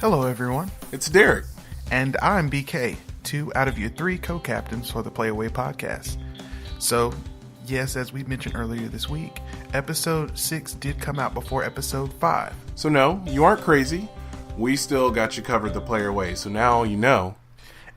Hello everyone, It's Derek. and I'm BK, 2 out of your 3 co-captains for the Play Away podcast. So, yes, as we mentioned earlier this week, episode 6 did come out before episode 5. So no, you aren't crazy. We still got you covered the player way, so now you know.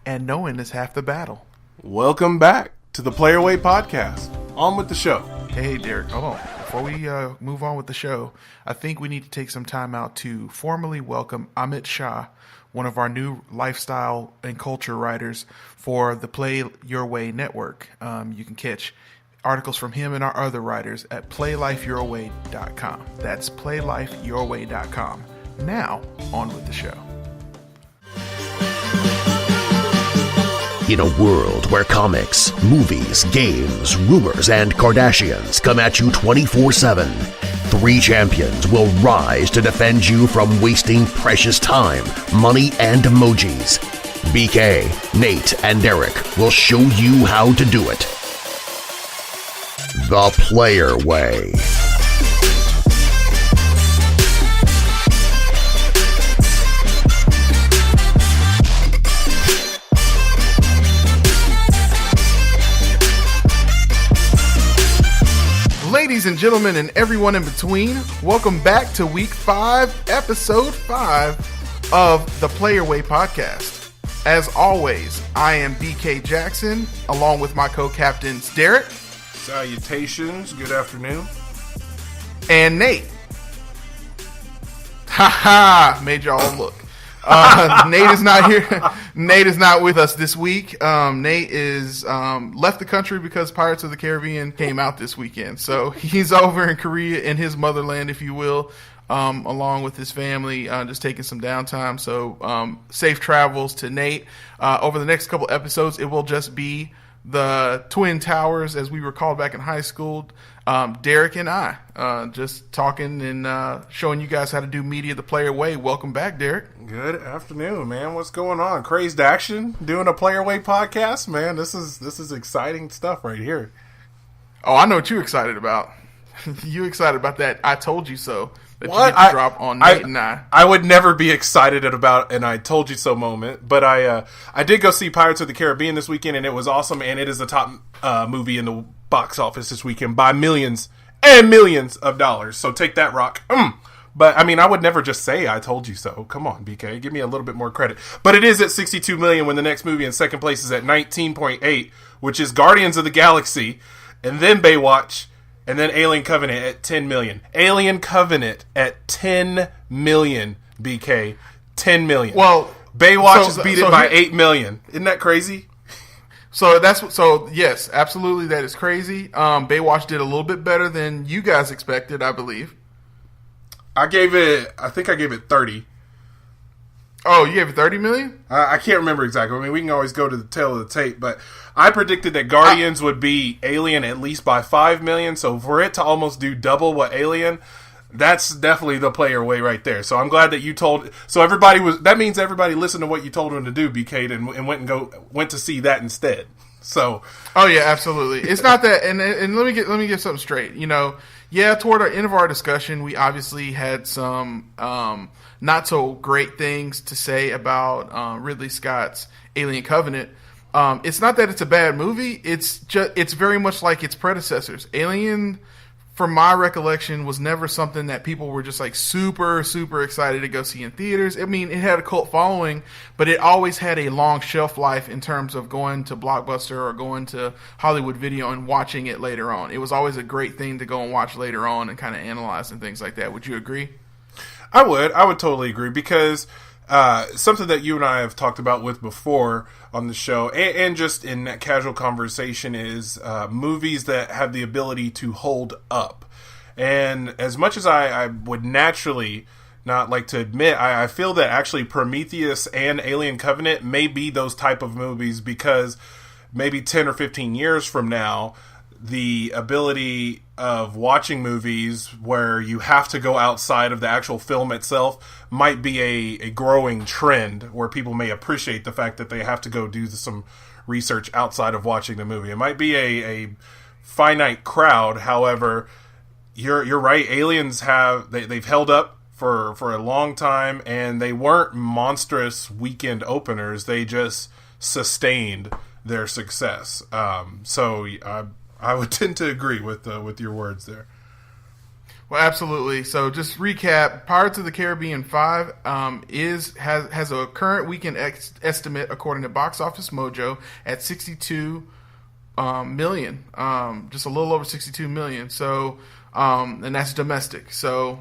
And knowing is half the battle. Welcome back to the Player Way podcast. On with the show. Hey Derek, hold on. Before we move on with the show, I think we need to take some time out to formally welcome Amit Shah, one of our new lifestyle and culture writers for the Play Your Way network. You can catch articles from him and our other writers at playlifeyourway.com. That's playlifeyourway.com. Now, on with the show. In a world where comics, movies, games, rumors, and Kardashians come at you 24/7, 3 champions will rise to defend you from wasting precious time, money, and emojis. BK, Nate, and Derek will show you how to do it. The Player Way. Ladies and gentlemen and everyone in between, welcome back to week 5, episode 5 of the Player Way podcast. As always, I am BK Jackson, along with my co-captains Derek. Salutations. Good afternoon. And Nate. Ha! Made y'all look. Nate is not here. Nate is not with us this week. Nate is left the country because Pirates of the Caribbean came out this weekend. So he's over in Korea, in his motherland, if you will, along with his family, just taking some downtime. So safe travels to Nate. Over the next couple episodes, it will just be the Twin Towers, as we were called back in high school. Derek and I, just talking and showing you guys how to do media the Player Way. Welcome back, Derek. Good afternoon, man. What's going on? Crazed action? Doing a Player Way podcast? Man, this is exciting stuff right here. Oh, I know what you're excited about. You excited about that I Told You So that What? you get to drop on Nate and I. I would never be excited about an I Told You So moment, but I did go see Pirates of the Caribbean this weekend, and it was awesome, and it is the top movie in the box office this weekend by millions and millions of dollars. So take that, Rock. But, I mean, I would never just say I told you so. Come on, BK. Give me a little bit more credit. But it is at $62 million when the next movie in second place is at 19.8, which is Guardians of the Galaxy, and then Baywatch, and then Alien Covenant at 10 million. Alien Covenant at 10 million, BK. 10 million. Well, Baywatch has beat it by 8 million. Isn't that crazy? So yes, absolutely, that is crazy. Baywatch did a little bit better than you guys expected, I believe. I think I gave it 30. Oh, you gave it 30 million? I can't remember exactly. I mean, we can always go to the tail of the tape, but I predicted that Guardians would be Alien at least by 5 million. So for it to almost do double what Alien, that's definitely the Player Way right there. So I'm glad that you told. So that means everybody listened to what you told them to do, BK, and went to see that instead. So. Oh yeah, absolutely. It's not that, and let me get something straight. You know, yeah, toward the end of our discussion, we obviously had some not so great things to say about Ridley Scott's Alien Covenant. It's not that it's a bad movie. It's very much like its predecessors. Alien, from my recollection, was never something that people were just like super, super excited to go see in theaters. I mean, it had a cult following, but it always had a long shelf life in terms of going to Blockbuster or going to Hollywood Video and watching it later on. It was always a great thing to go and watch later on and kind of analyze and things like that. Would you agree? I would totally agree, because something that you and I have talked about with before on the show, and just in that casual conversation, is movies that have the ability to hold up. And as much as I would naturally not like to admit, I feel that actually Prometheus and Alien Covenant may be those type of movies, because maybe 10 or 15 years from now, the ability of watching movies where you have to go outside of the actual film itself might be a growing trend, where people may appreciate the fact that they have to go do some research outside of watching the movie. It might be a finite crowd. However, you're right. Aliens they've held up for a long time, and they weren't monstrous weekend openers. They just sustained their success. So I would tend to agree with your words there. Well, absolutely. So just recap, Pirates of the Caribbean 5 has a current weekend estimate according to Box Office Mojo at 62 million, just a little over 62 million. So, and that's domestic. So,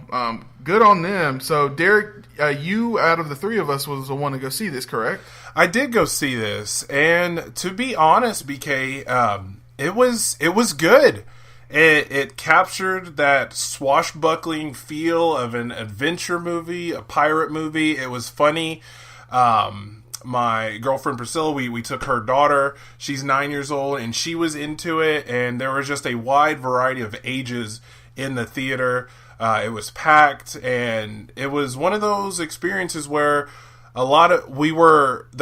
good on them. So, Derek, you out of the three of us was the one to go see this, correct? I did go see this, and to be honest, BK, it was good. It captured that swashbuckling feel of an adventure movie, a pirate movie. It was funny. My girlfriend Priscilla, we took her daughter. She's 9 years old, and she was into it. And there was just a wide variety of ages in the theater. It was packed, and it was one of those experiences where the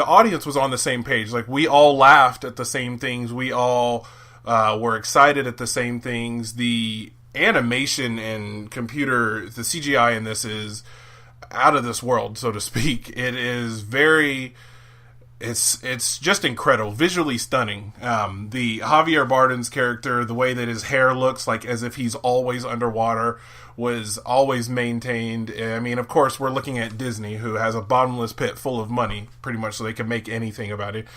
audience was on the same page. Like, we all laughed at the same things. We all were excited at the same things. The animation and the CGI in this is out of this world, so to speak. It is it's just incredible, visually stunning. The Javier Bardem's character, the way that his hair looks like as if he's always underwater, was always maintained. I mean, of course, we're looking at Disney, who has a bottomless pit full of money, pretty much, so they can make anything about it,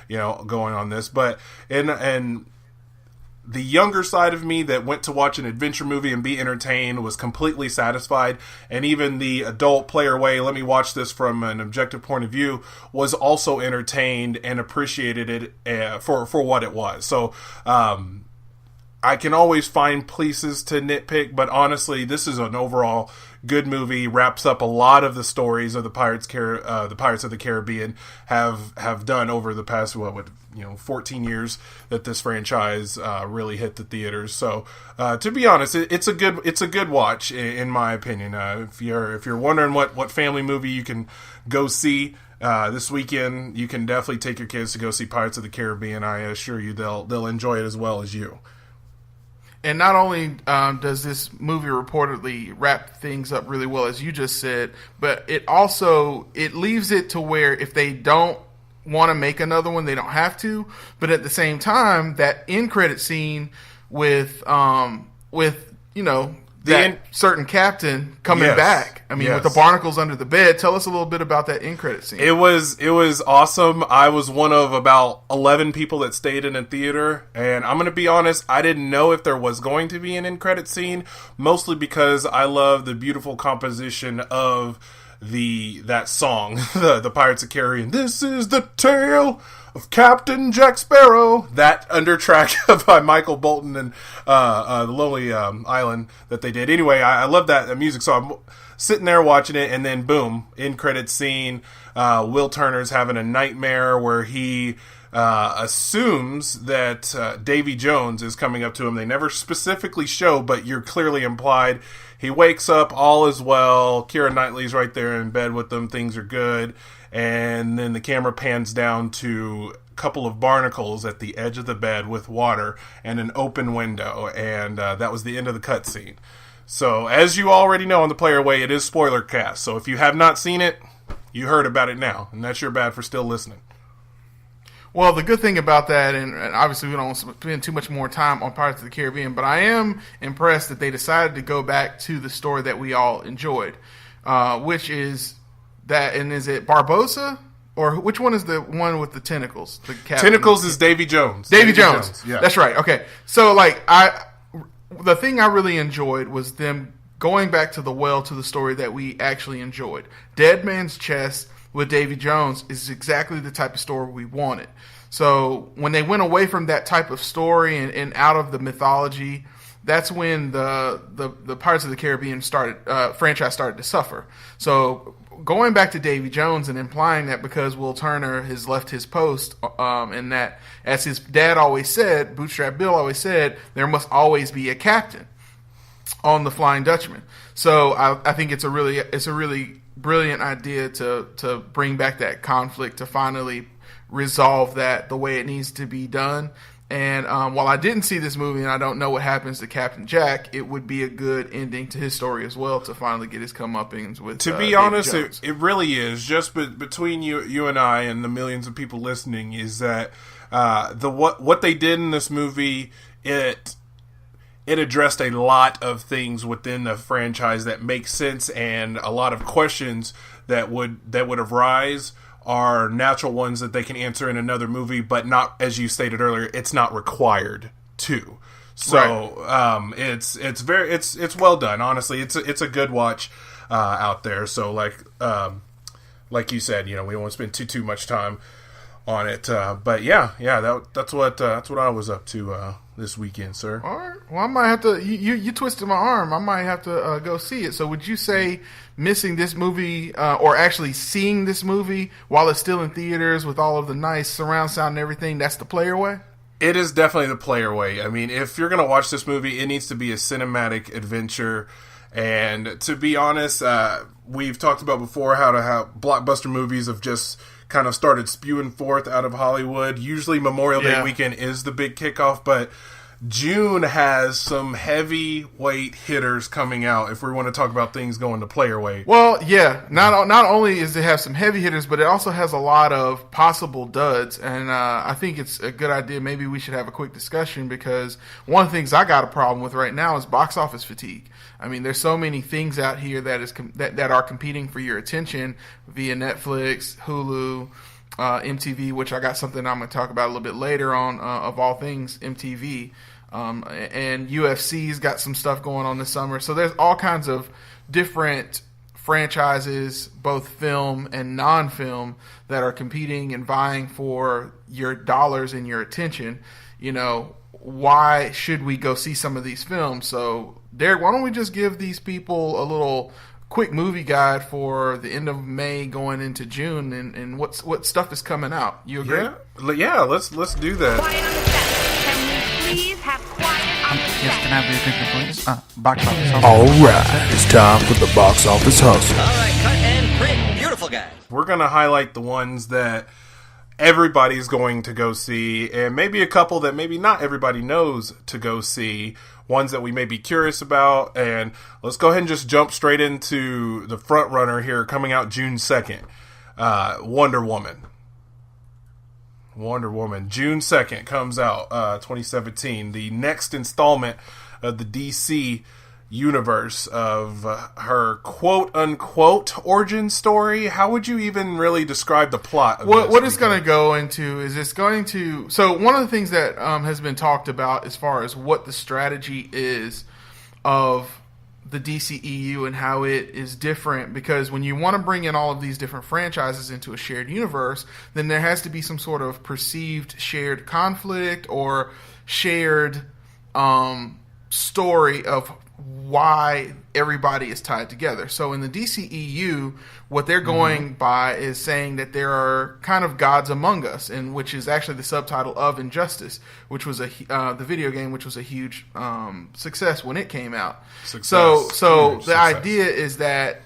going on this. But and the younger side of me that went to watch an adventure movie and be entertained was completely satisfied. And even the adult player way, let me watch this from an objective point of view, was also entertained and appreciated it for what it was. So I can always find places to nitpick, but honestly, this is an overall good movie. Wraps up a lot of the stories of the Pirates of the Caribbean have done over the past 14 years that this franchise really hit the theaters. So to be honest, it's a good watch in my opinion. If you're wondering what family movie you can go see this weekend, you can definitely take your kids to go see Pirates of the Caribbean. I assure you they'll enjoy it as well as you. And not only does this movie reportedly wrap things up really well, as you just said, but it leaves it to where if they don't want to make another one, they don't have to. But at the same time, that end credit scene with certain captain coming back. I mean, with the barnacles under the bed. Tell us a little bit about that end credit scene. It was awesome. I was one of about 11 people that stayed in a theater, and I'm going to be honest, I didn't know if there was going to be an end credit scene, mostly because I love the beautiful composition of that song, the Pirates of the Caribbean. This is the tale of Captain Jack Sparrow. That undertrack by Michael Bolton and the Lonely Island that they did. Anyway, I love that music, so I'm sitting there watching it, and then boom, end credit scene. Will Turner's having a nightmare where he assumes that Davy Jones is coming up to him. They never specifically show, but you're clearly implied. He wakes up, all is well. Keira Knightley's right there in bed with them. Things are good. And then the camera pans down to a couple of barnacles at the edge of the bed with water and an open window. And that was the end of the cutscene. So, as you already know on the player way, it is spoiler cast. So if you have not seen it, you heard about it now. And that's your bad for still listening. Well, the good thing about that, and obviously we don't spend too much more time on Pirates of the Caribbean, but I am impressed that they decided to go back to the story that we all enjoyed, which is that, and is it Barbossa? Or which one is the one with the tentacles? The Tentacles is Davy Jones. Davy Jones. Yeah. That's right. Okay. So, the thing I really enjoyed was them going back to the well to the story that we actually enjoyed. Dead Man's Chest with Davy Jones is exactly the type of story we wanted. So when they went away from that type of story and out of the mythology, that's when the Pirates of the Caribbean franchise started to suffer. So going back to Davy Jones and implying that because Will Turner has left his post, and that, as his dad always said, Bootstrap Bill always said, there must always be a captain on the Flying Dutchman. So I think it's a really brilliant idea to bring back that conflict, to finally resolve that the way it needs to be done. And while I didn't see this movie and I don't know what happens to Captain Jack, it would be a good ending to his story as well to finally get his comeuppance with. To be honest, it really is. Just between you and I and the millions of people listening, is that what they did in this movie, it addressed a lot of things within the franchise that make sense, and a lot of questions that would arise are natural ones that they can answer in another movie, but not, as you stated earlier, it's not required to. So right. It's well done. Honestly, it's a good watch out there. So like you said, we don't want to spend too much time on it. But that's what I was up to this weekend, sir. All right. Well, I might have to. You twisted my arm. I might have to go see it. So, would you say missing this movie, or actually seeing this movie while it's still in theaters with all of the nice surround sound and everything, that's the player way? It is definitely the player way. I mean, if you're gonna watch this movie, it needs to be a cinematic adventure. And to be honest, we've talked about before how blockbuster movies have just kind of started spewing forth out of Hollywood. Usually Memorial Day weekend is the big kickoff, but June has some heavyweight hitters coming out if we want to talk about things going to player way. Well, yeah. Not only does it have some heavy hitters, but it also has a lot of possible duds. And I think it's a good idea. Maybe we should have a quick discussion, because one of the things I got a problem with right now is box office fatigue. I mean, there's so many things out here that are competing for your attention via Netflix, Hulu, MTV, which I got something I'm going to talk about a little bit later on, of all things, MTV. And UFC's got some stuff going on this summer. So there's all kinds of different franchises, both film and non-film, that are competing and vying for your dollars and your attention. Why should we go see some of these films? So, Derek, why don't we just give these people a little quick movie guide for the end of May going into June, and what stuff is coming out? You agree? Yeah, let's do that. Quiet on the set. Can we please have quiet on the set? Yes, can I have your picture, please? Box office hustle. Alright, it's time for the box office hustle. Alright, cut and print. Beautiful guys. We're going to highlight the ones that everybody's going to go see, and maybe a couple that maybe not everybody knows to go see, ones that we may be curious about. And let's go ahead and just jump straight into the front runner here, coming out June 2nd. Wonder Woman, June 2nd comes out, 2017, the next installment of the DC universe, of her quote-unquote origin story. How would you even really describe the plot of this? What it's going to go into is it's going to... So one of the things that has been talked about as far as what the strategy is of the DCEU and how it is different, because when you want to bring in all of these different franchises into a shared universe, then there has to be some sort of perceived shared conflict or shared story of why everybody is tied together. So in the DCEU, what they're going by is saying that there are kind of gods among us, and which is actually the subtitle of Injustice, which was the video game, which was a huge success when it came out. So the idea is that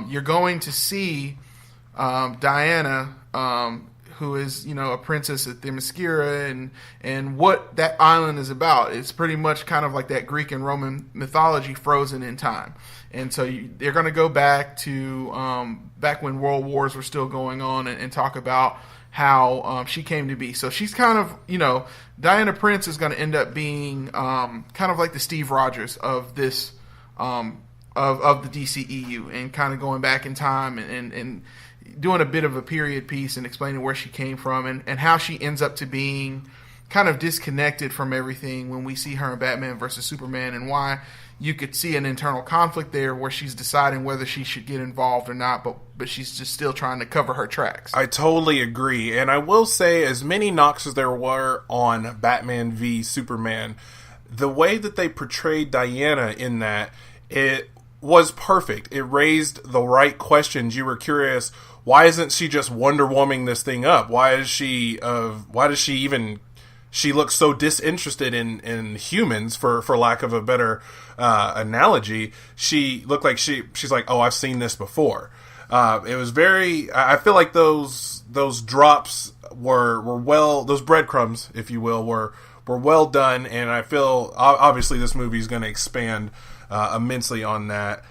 you're going to see Diana, who is, a princess at Themyscira, and what that island is about. It's pretty much kind of like that Greek and Roman mythology frozen in time. And so they're going to go back to back when world wars were still going on, and talk about how she came to be. So she's kind of, Diana Prince is going to end up being kind of like the Steve Rogers of this of the DCEU, and kind of going back in time and doing a bit of a period piece and explaining where she came from, and how she ends up to being kind of disconnected from everything when we see her in Batman versus Superman, and why you could see an internal conflict there where she's deciding whether she should get involved or not, but she's just still trying to cover her tracks. I totally agree. And I will say, as many knocks as there were on Batman v Superman, the way that they portrayed Diana in that, it was perfect. It raised the right questions. You were curious, why isn't she just Wonder Womaning this thing up? Why does she looks so disinterested in humans, for lack of a better analogy. She looked like she's like, oh, I've seen this before. It was very, I feel like those drops were well, those breadcrumbs, if you will, were were well done, and I feel obviously this movie is going to expand immensely on that.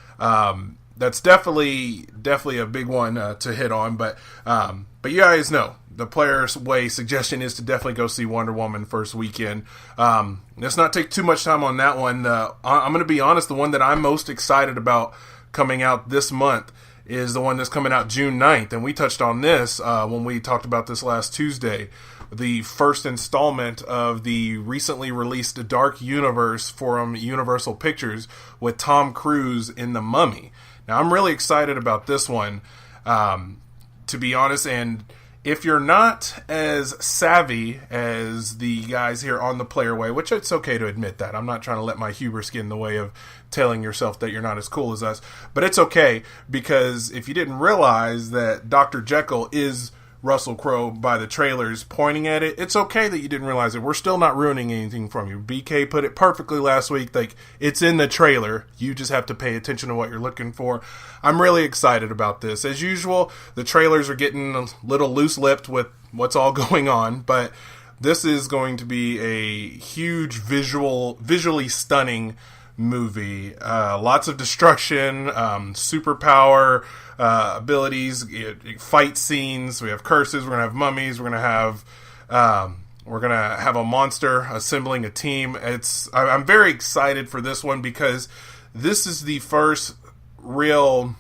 That's definitely a big one to hit on, but you guys know the Player's Way suggestion is to definitely go see Wonder Woman first weekend. Let's not take too much time on that one. I'm going to be honest, the one that I'm most excited about coming out this month is the one that's coming out June 9th, and we touched on this when we talked about this last Tuesday. The first installment of the recently released Dark Universe from Universal Pictures with Tom Cruise in The Mummy. Now, I'm really excited about this one, to be honest, and if you're not as savvy as the guys here on the Player Way, which it's okay to admit that. I'm not trying to let my hubris get in the way of telling yourself that you're not as cool as us, but it's okay, because if you didn't realize that Dr. Jekyll is Russell Crowe by the trailers pointing at it, it's okay that you didn't realize it. We're still not ruining anything from you. BK put it perfectly last week. Like, it's in the trailer. You just have to pay attention to what you're looking for. I'm really excited about this. As usual, the trailers are getting a little loose-lipped with what's all going on, but this is going to be a huge visually stunning movie. Lots of destruction, superpower abilities, fight scenes. We have curses. We're gonna have mummies. We're gonna have a monster assembling a team. I'm very excited for this one, because this is the first real.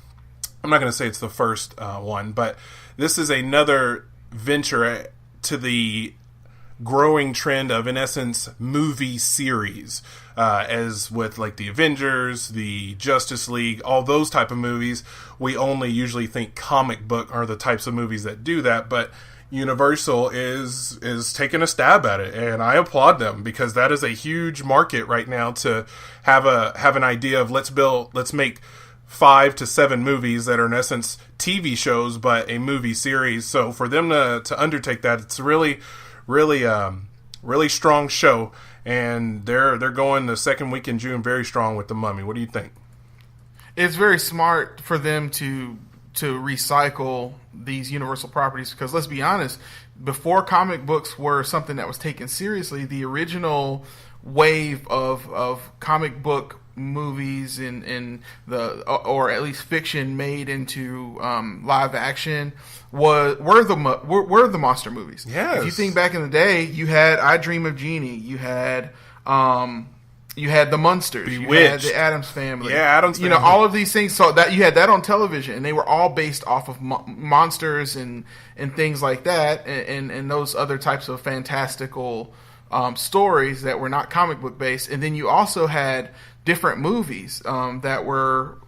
I'm not gonna say it's the first one, but this is another venture to the growing trend of, in essence, movie series, as with like the Avengers, the Justice League, all those type of movies. We only usually think comic book are the types of movies that do that, but Universal is taking a stab at it, and I applaud them, because that is a huge market right now to have an idea of let's make 5 to 7 movies that are in essence TV shows but a movie series. So for them to undertake that, it's really strong show, and they're going the second week in June very strong with The Mummy. What do you think? It's very smart for them to recycle these Universal properties, because let's be honest, before comic books were something that was taken seriously, the original wave of comic book movies and or at least fiction made into live action were the monster movies. Yes. If you think back in the day, you had I Dream of Jeannie, you had the Munsters, Bewitched. you had the Addams Family. Yeah, Addams Family. All of these things. So that you had that on television, and they were all based off of monsters and things like that, and those other types of fantastical stories that were not comic book based. And then you also had different movies that were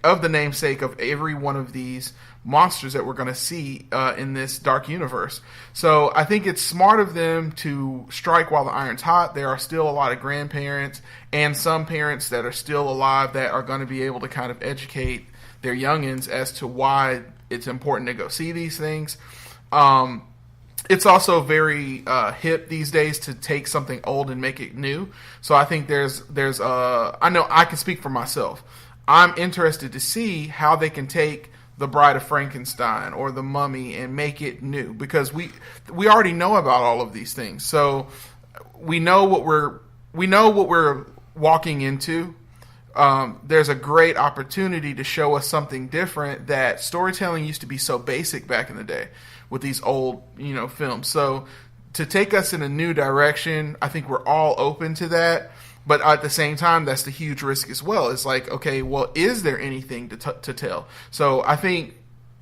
of the namesake of every one of these monsters that we're going to see in this Dark Universe. So I think it's smart of them to strike while the iron's hot. There are still a lot of grandparents and some parents that are still alive that are going to be able to kind of educate their youngins as to why it's important to go see these things. It's also very hip these days to take something old and make it new. So I think there's I know I can speak for myself. I'm interested to see how they can take The Bride of Frankenstein or The Mummy and make it new, because we already know about all of these things. So we know what we're walking into. There's a great opportunity to show us something different. That storytelling used to be so basic back in the day with these old, films. So to take us in a new direction, I think we're all open to that. But at the same time, that's the huge risk as well. It's like, okay, well, is there anything to tell? So I think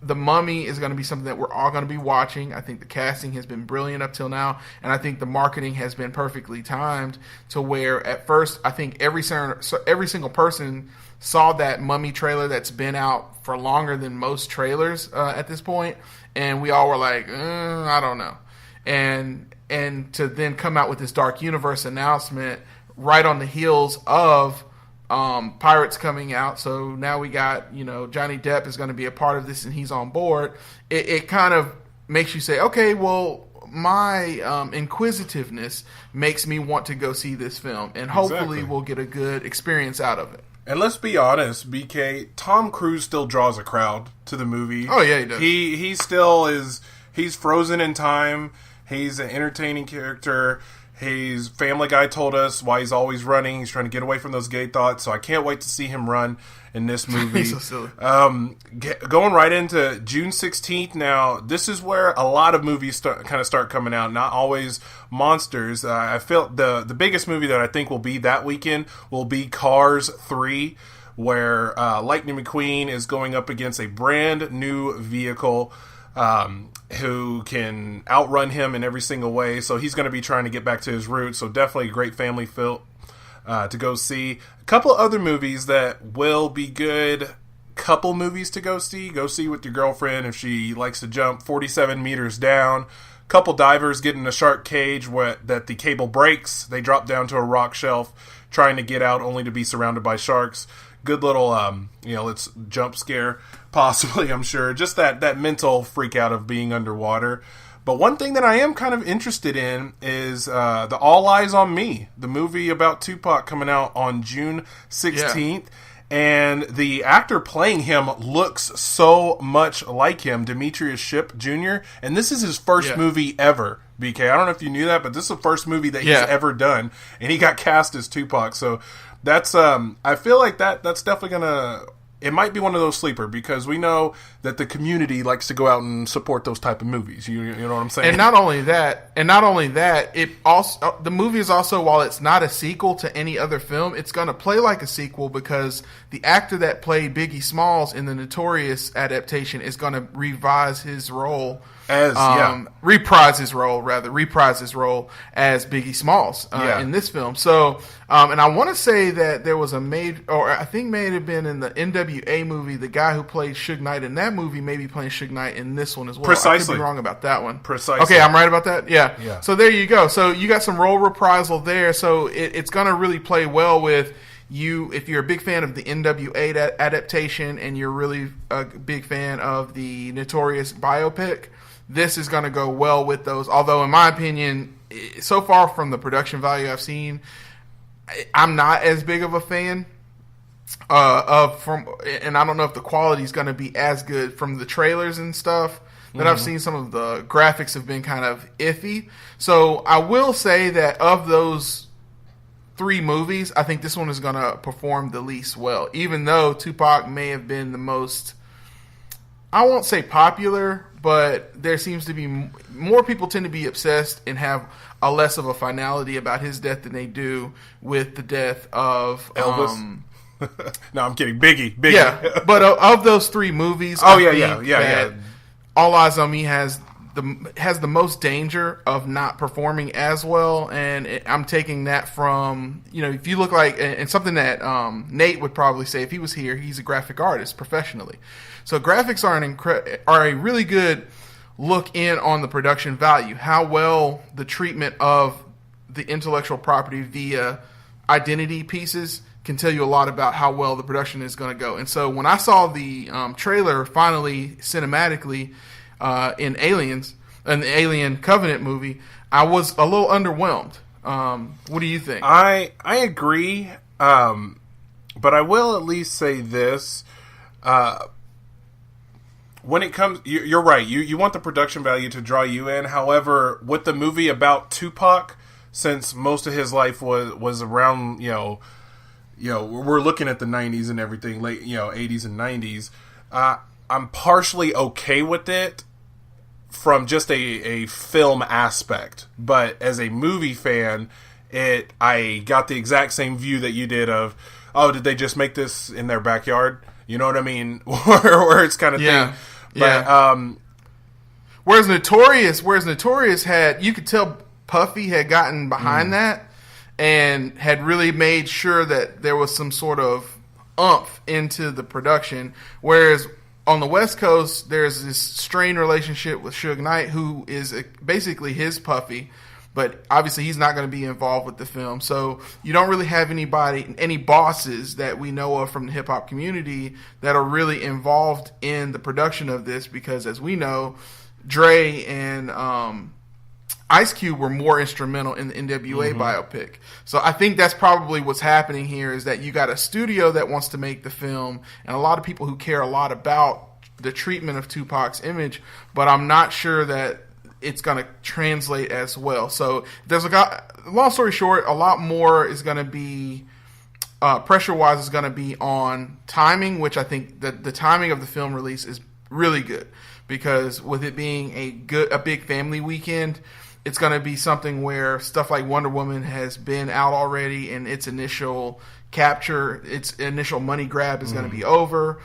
The Mummy is going to be something that we're all going to be watching. I think the casting has been brilliant up till now, and I think the marketing has been perfectly timed to where at first I think every single person saw that Mummy trailer that's been out for longer than most trailers at this point, and we all were like, I don't know. And to then come out with this Dark Universe announcement right on the heels of Pirates coming out, so now we got, Johnny Depp is going to be a part of this and he's on board. It kind of makes you say, okay, well, my inquisitiveness makes me want to go see this film, and hopefully we'll get a good experience out of it. And let's be honest, BK, Tom Cruise still draws a crowd to the movie. Oh yeah, he does. He still is. He's frozen in time. He's an entertaining character. His Family Guy told us why he's always running. He's trying to get away from those gay thoughts. So I can't wait to see him run in this movie. He's so silly. Going right into June 16th. Now, this is where a lot of movies start coming out. Not always monsters. I feel the biggest movie that I think will be that weekend will be Cars 3, where Lightning McQueen is going up against a brand new vehicle who can outrun him in every single way. So he's going to be trying to get back to his roots. So definitely a great family film to go see. A couple other movies that will be good. Couple movies to go see. Go see with your girlfriend if she likes to jump 47 meters down. Couple divers get in a shark cage that the cable breaks. They drop down to a rock shelf trying to get out only to be surrounded by sharks. Good little, let's jump scare, possibly, I'm sure. Just that mental freak out of being underwater. But one thing that I am kind of interested in is the All Eyes on Me, the movie about Tupac coming out on June 16th. Yeah. And the actor playing him looks so much like him, Demetrius Shipp Jr. And this is his first movie ever, BK. I don't know if you knew that, but this is the first movie that he's ever done. And he got cast as Tupac. So that's I feel like that's definitely gonna, it might be one of those sleeper, because we know that the community likes to go out and support those type of movies. You know what I'm saying? And not only that, it also, the movie is also, while it's not a sequel to any other film, it's gonna play like a sequel because the actor that played Biggie Smalls in the Notorious adaptation is gonna reprise his role as Biggie Smalls in this film. So, and I want to say that there was I think may have been in the NWA movie, the guy who played Suge Knight in that movie may be playing Suge Knight in this one as well. Precisely. I could be wrong about that one. Precisely. Okay, I'm right about that? Yeah. So there you go. So you got some role reprisal there. So it's going to really play well with you, if you're a big fan of the NWA adaptation and you're really a big fan of the Notorious biopic. This is going to go well with those. Although, in my opinion, so far from the production value I've seen, I'm not as big of a fan and I don't know if the quality is going to be as good from the trailers and stuff that I've seen. Some of the graphics have been kind of iffy. So I will say that of those 3 movies, I think this one is going to perform the least well, even though Tupac may have been the most, I won't say popular, but there seems to be more people tend to be obsessed and have a less of a finality about his death than they do with the death of Elvis. No, I'm kidding. Biggie. Yeah, but of those 3 movies, yeah. All Eyes on Me has the most danger of not performing as well, and I'm taking that from, if you look like, and something that Nate would probably say if he was here, he's a graphic artist professionally. So graphics are a really good look in on the production value, how well the treatment of the intellectual property via identity pieces can tell you a lot about how well the production is going to go. And so when I saw the trailer finally cinematically in Aliens, in the Alien Covenant movie, I was a little underwhelmed. What do you think? I agree, but I will at least say this. When it comes, you're right. You want the production value to draw you in. However, with the movie about Tupac, since most of his life was around, we're looking at the 90s and everything, late 80s and 90s. I'm partially okay with it from just a film aspect, but as a movie fan, I got the exact same view that you did of, oh, did they just make this in their backyard? You know what I mean? Where it's kind of thing. But, whereas Notorious had, you could tell Puffy had gotten behind that and had really made sure that there was some sort of oomph into the production. Whereas on the West Coast, there's this strained relationship with Suge Knight, who is basically his Puffy, but obviously he's not going to be involved with the film. So you don't really have any bosses that we know of from the hip-hop community that are really involved in the production of this, because as we know, Dre and Ice Cube were more instrumental in the NWA biopic. So I think that's probably what's happening here, is that you got a studio that wants to make the film and a lot of people who care a lot about the treatment of Tupac's image, but I'm not sure that it's going to translate as well. So long story short, a lot more is going to be pressure-wise is going to be on timing, which I think that the timing of the film release is really good, because with it being a big family weekend, it's going to be something where stuff like Wonder Woman has been out already, and its initial capture, its initial money grab is going to be over,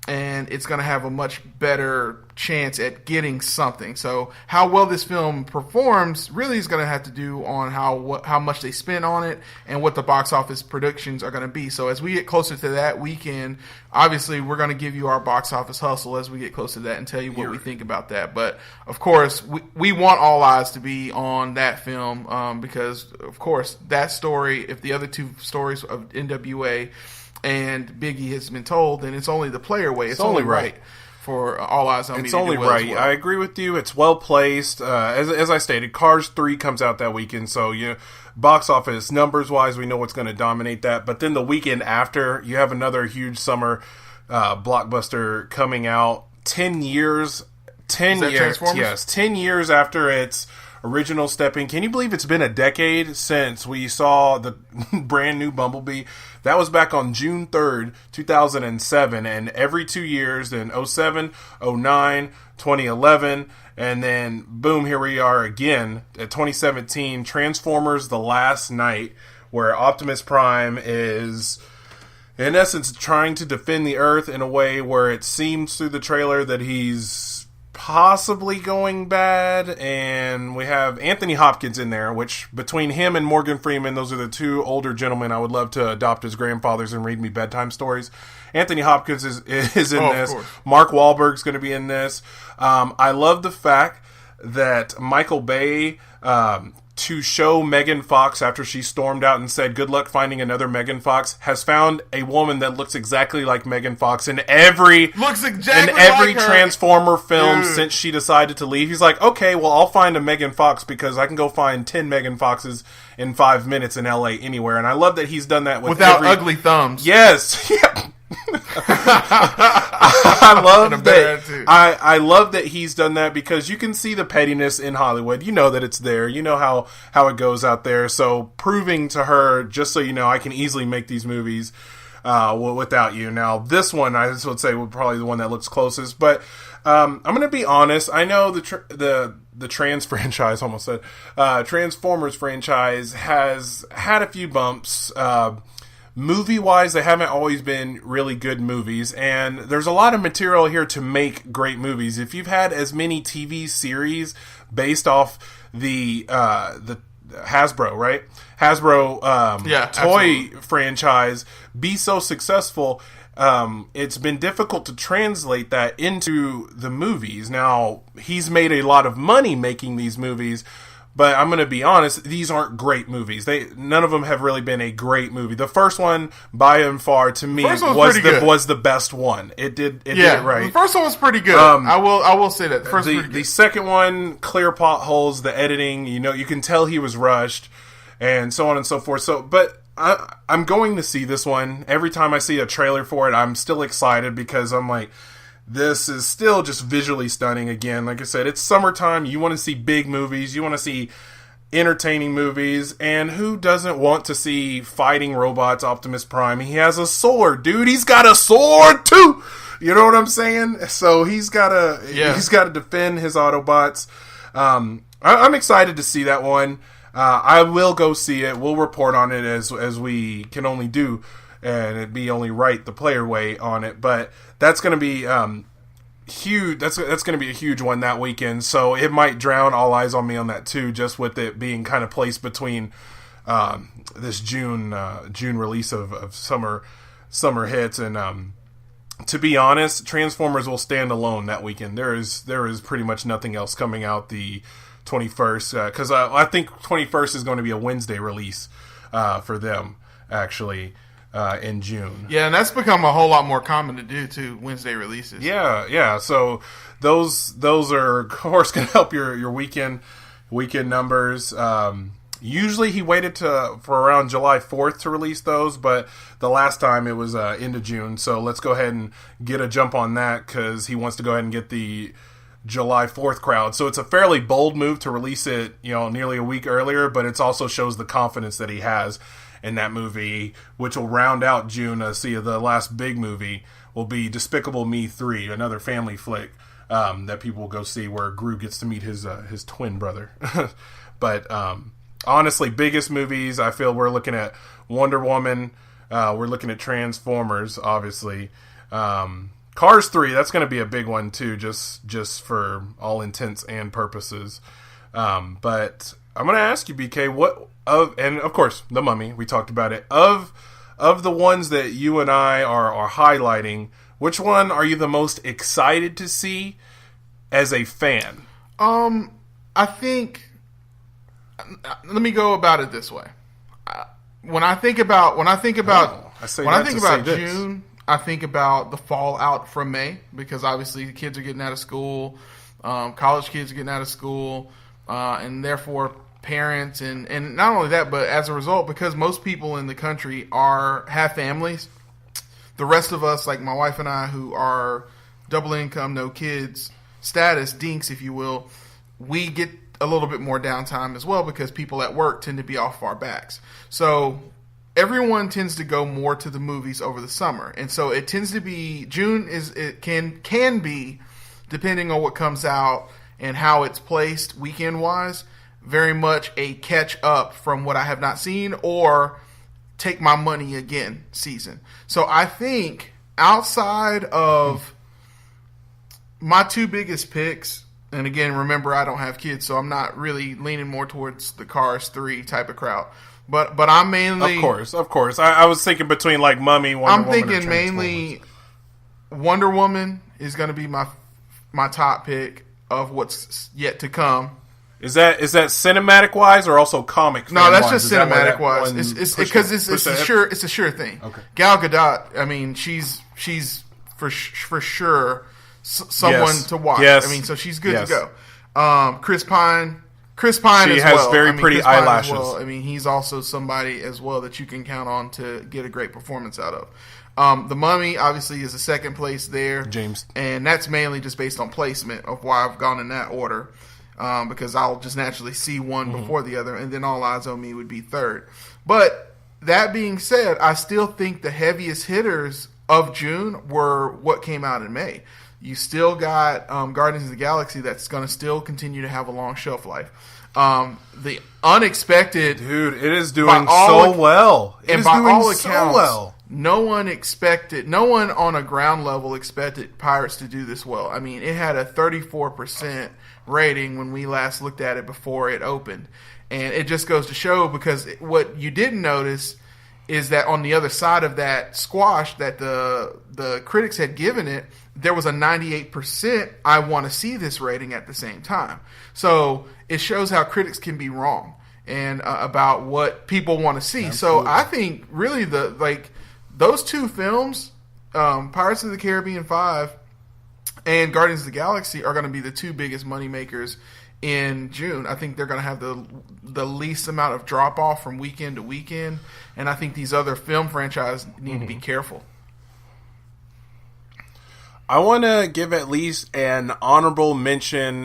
and it's going to have a much better chance at getting something. So how well this film performs really is going to have to do on how much they spend on it and what the box office predictions are going to be. So as we get closer to that weekend, obviously we're going to give you our box office hustle as we get closer to that and tell you what we think about that. But of course, we want all eyes to be on that film because, of course, that story, if the other two stories of NWA and Biggie has been told, then it's only the player way. It's only right for all eyes on me. It's only right. Well. I agree with you. It's well placed. As I stated, Cars 3 comes out that weekend, so box office numbers wise, we know what's going to dominate that. But then the weekend after, you have another huge summer blockbuster coming out. 10 years. 10 years. Yes, 10 years after its original stepping. Can you believe it's been a decade since we saw the brand new Bumblebee? That was back on June 3rd, 2007, and every 2 years, in 07, 09, 2011, and then boom, here we are again at 2017, Transformers: The Last Night, where Optimus Prime is, in essence, trying to defend the Earth in a way where it seems through the trailer that he's possibly going bad, and we have Anthony Hopkins in there, which between him and Morgan Freeman, those are the two older gentlemen I would love to adopt as grandfathers and read me bedtime stories. Anthony Hopkins is in this. Mark Wahlberg's going to be in this. I love the fact that Michael Bay, to show Megan Fox after she stormed out and said, "Good luck finding another Megan Fox," has found a woman that looks exactly like Megan Fox in every Transformer film since she decided to leave. He's like, okay, well, I'll find a Megan Fox because I can go find 10 Megan Foxes in 5 minutes in LA anywhere. And I love that he's done that without ugly thumbs. Yes. Yeah. I love that he's done that, because you can see the pettiness in Hollywood. You know that it's there. You know how it goes out there. So proving to her, just so you know, I can easily make these movies without you. Now, this one, I just would say, would probably the one that looks closest. But I'm going to be honest. I know the Trans franchise, almost said, Transformers franchise has had a few bumps. Movie-wise, they haven't always been really good movies, and there's a lot of material here to make great movies. If you've had as many TV series based off the Hasbro, right? Hasbro toy franchise be so successful, it's been difficult to translate that into the movies. Now, he's made a lot of money making these movies, but I'm going to be honest, these aren't great movies. None of them have really been a great movie. The first one, by and far, to me, was the best one. It did it right. The first one was pretty good. I will say that. The second one, clear potholes, the editing, you can tell he was rushed, and so on and so forth. But I'm going to see this one. Every time I see a trailer for it, I'm still excited, because I'm like, this is still just visually stunning again. Like I said, it's summertime. You want to see big movies. You want to see entertaining movies. And who doesn't want to see fighting robots, Optimus Prime? He has a sword, dude. He's got a sword, too. You know what I'm saying? So he's got to defend his Autobots. I'm excited to see that one. I will go see it. We'll report on it as we can only do. And it'd be only right the player way on it, but that's going to be huge. That's going to be a huge one that weekend. So it might drown All Eyes on Me on that too, just with it being kind of placed between this June release of summer hits. And to be honest, Transformers will stand alone that weekend. There is pretty much nothing else coming out the 21st, because I think 21st is going to be a Wednesday release for them, actually. In June. Yeah, and that's become a whole lot more common to do too, Wednesday releases. Yeah. So those are, of course, going to help your weekend numbers. Usually he waited for around July 4th to release those, but the last time it was into June. So let's go ahead and get a jump on that, because he wants to go ahead and get the July 4th crowd. So it's a fairly bold move to release it, nearly a week earlier, but it also shows the confidence that he has in that movie, which will round out June. The last big movie will be Despicable Me 3, another family flick that people will go see, where Gru gets to meet his twin brother. But honestly, biggest movies, I feel we're looking at Wonder Woman, we're looking at Transformers, obviously. Cars 3, that's going to be a big one too, just for all intents and purposes. But I'm going to ask you, BK, and of course, The Mummy, we talked about it. Of the ones that you and I are highlighting, which one are you the most excited to see as a fan? I think, let me go about it this way. When I think about June, I think about the fallout from May, because obviously the kids are getting out of school, college kids are getting out of school, and therefore parents and not only that, but as a result, because most people in the country have families, the rest of us, like my wife and I, who are double income, no kids status, dinks, if you will, we get a little bit more downtime as well, because people at work tend to be off our backs. So everyone tends to go more to the movies over the summer, and so it tends to be June can be, depending on what comes out and how it's placed weekend wise, very much a catch up from what I have not seen or take my money again season. So I think outside of my two biggest picks, and again, remember, I don't have kids, so I'm not really leaning more towards the Cars 3 type of crowd. But I'm mainly... Of course. I was thinking between, like, Mummy, Wonder Woman, thinking mainly Wonder Woman is going to be my top pick of what's yet to come. Is that cinematic-wise or also comic? No, that's just cinematic-wise. It's because it's a sure thing. Okay. Gal Gadot, I mean, she's for sure someone to watch. Yes. I mean, so she's good to go. Chris Pine as well. She has very pretty eyelashes. Well. I mean, he's also somebody as well that you can count on to get a great performance out of. The Mummy obviously is the second place there, James, and that's mainly just based on placement of why I've gone in that order, because I'll just naturally see one before the other, and then All Eyes on Me would be third. But that being said, I still think the heaviest hitters of June were what came out in May. You still got Guardians of the Galaxy that's going to still continue to have a long shelf life. The unexpected... Dude, it is doing so well. And by all accounts, no one on a ground level expected Pirates to do this well. I mean, it had a 34% rating when we last looked at it before it opened. And it just goes to show, because what you didn't notice is that on the other side of that squash that the critics had given it, there was a 98% I want to see this rating at the same time. So it shows how critics can be wrong and about what people want to see. Absolutely. So I think really those two films, Pirates of the Caribbean 5 and Guardians of the Galaxy, are going to be the two biggest money makers in June. I think they're going to have the least amount of drop off from weekend to weekend, and I think these other film franchises need to be careful. I want to give at least an honorable mention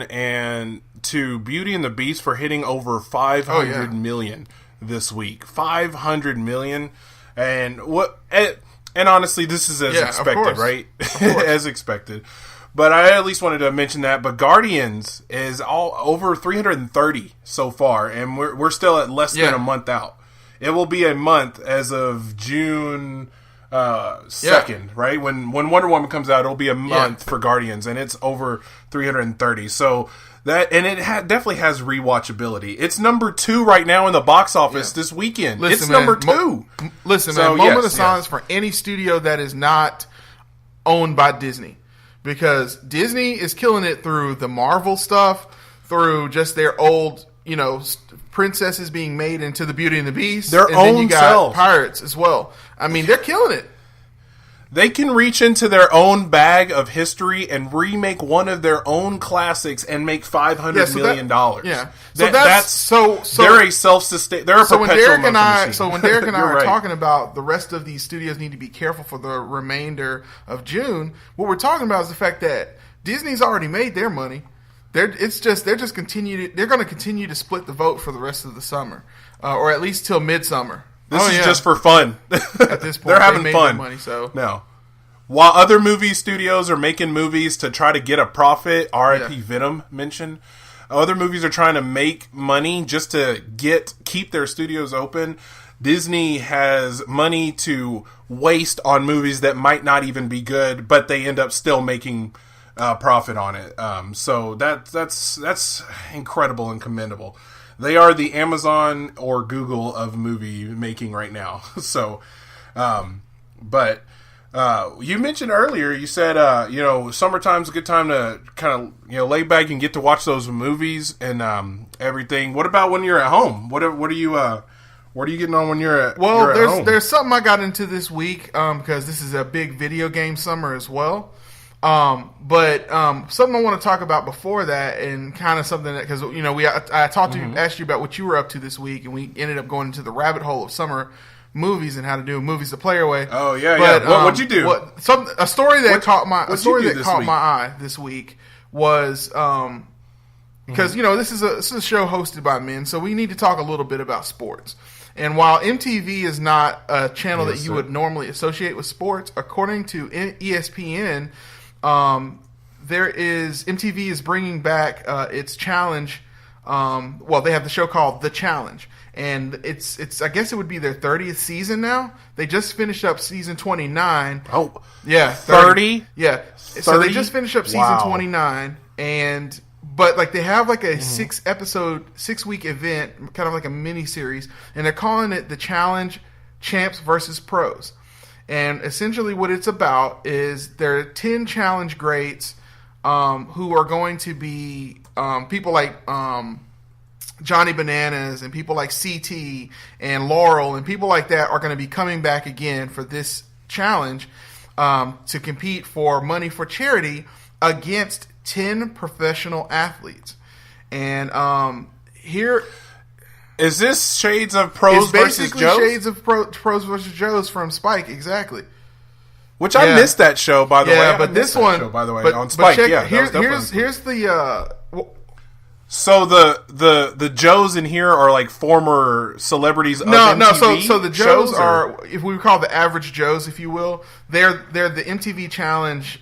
to Beauty and the Beast for hitting over 500 million this week. 500 million, and honestly, this is as expected, right? As expected. But I at least wanted to mention that. But Guardians is all over 330 so far, and we're still at less than a month out. It will be a month as of June 2nd, right? When Wonder Woman comes out, it'll be a month for Guardians, and it's over 330. So that, and it definitely has rewatchability. It's number 2 right now in the box office this weekend. Listen, number 2. Moment of silence for any studio that is not owned by Disney. Because Disney is killing it through the Marvel stuff, through just their old, princesses being made into the Beauty and the Beast. Their and own then you got selves. Pirates as well. I mean, they're killing it. They can reach into their own bag of history and remake one of their own classics and make $500 million. They're a self-sustain. They're a perpetual motion machine. So when Derek and I are right. talking about the rest of these studios need to be careful for the remainder of June, what we're talking about is the fact that Disney's already made their money. They're going to continue to split the vote for the rest of the summer, or at least till midsummer. This is just for fun. At this point, they're having made fun. their money, so no. While other movie studios are making movies to try to get a profit, R.I.P. Venom mentioned, other movies are trying to make money just to keep their studios open. Disney has money to waste on movies that might not even be good, but they end up still making profit on it. So that's incredible and commendable. They are the Amazon or Google of movie making right now. So, but you mentioned earlier, you said summertime's a good time to kind of lay back and get to watch those movies and everything. What about when you're at home? What are you getting on when you're at home? There's something I got into this week because this is a big video game summer as well. But something I want to talk about before that, and kind of something that, because I asked you about what you were up to this week, and we ended up going into the rabbit hole of summer movies and how to do movies the player way. Oh yeah. What'd you do? A story that caught my eye this week was because this is a show hosted by men, so we need to talk a little bit about sports. And while MTV is not a channel that you would normally associate with sports, according to ESPN, MTV is bringing back its challenge. They have the show called The Challenge, and it's I guess it would be their 30th season now. They just finished up season 29. Oh, yeah, 30. Yeah, 30? So they just finished up season 29, but they have like a 6-week event, kind of like a mini series, and they're calling it The Challenge Champs versus Pros. And essentially what it's about is there are 10 challenge greats who are going to be people like Johnny Bananas and people like CT and Laurel and people like that are going to be coming back again for this challenge to compete for money for charity against 10 professional athletes. And here... Is this Shades of Pros versus Joes? It's basically Shades of Pros versus Joes from Spike, exactly. Which I missed that show, by the way. Yeah, but this one, on Spike. Here's the. So the Joes in here are like former celebrities of MTV? No. So the Joes are, if we call the average Joes, if you will, they're the MTV Challenge.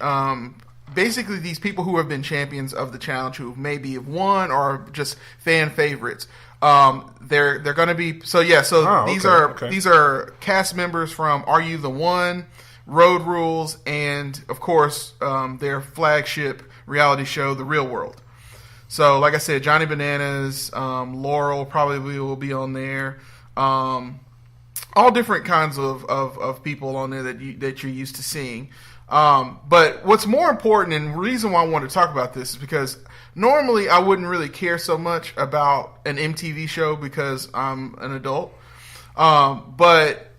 Basically, these people who have been champions of the challenge, who maybe have won or just fan favorites. They're going to be these are cast members from Are You the One, Road Rules, and of course their flagship reality show, The Real World. So like I said, Johnny Bananas, Laurel probably will be on there. All different kinds of people on there that you're used to seeing. But what's more important, and the reason why I want to talk about this is because normally I wouldn't really care so much about an MTV show because I'm an adult. But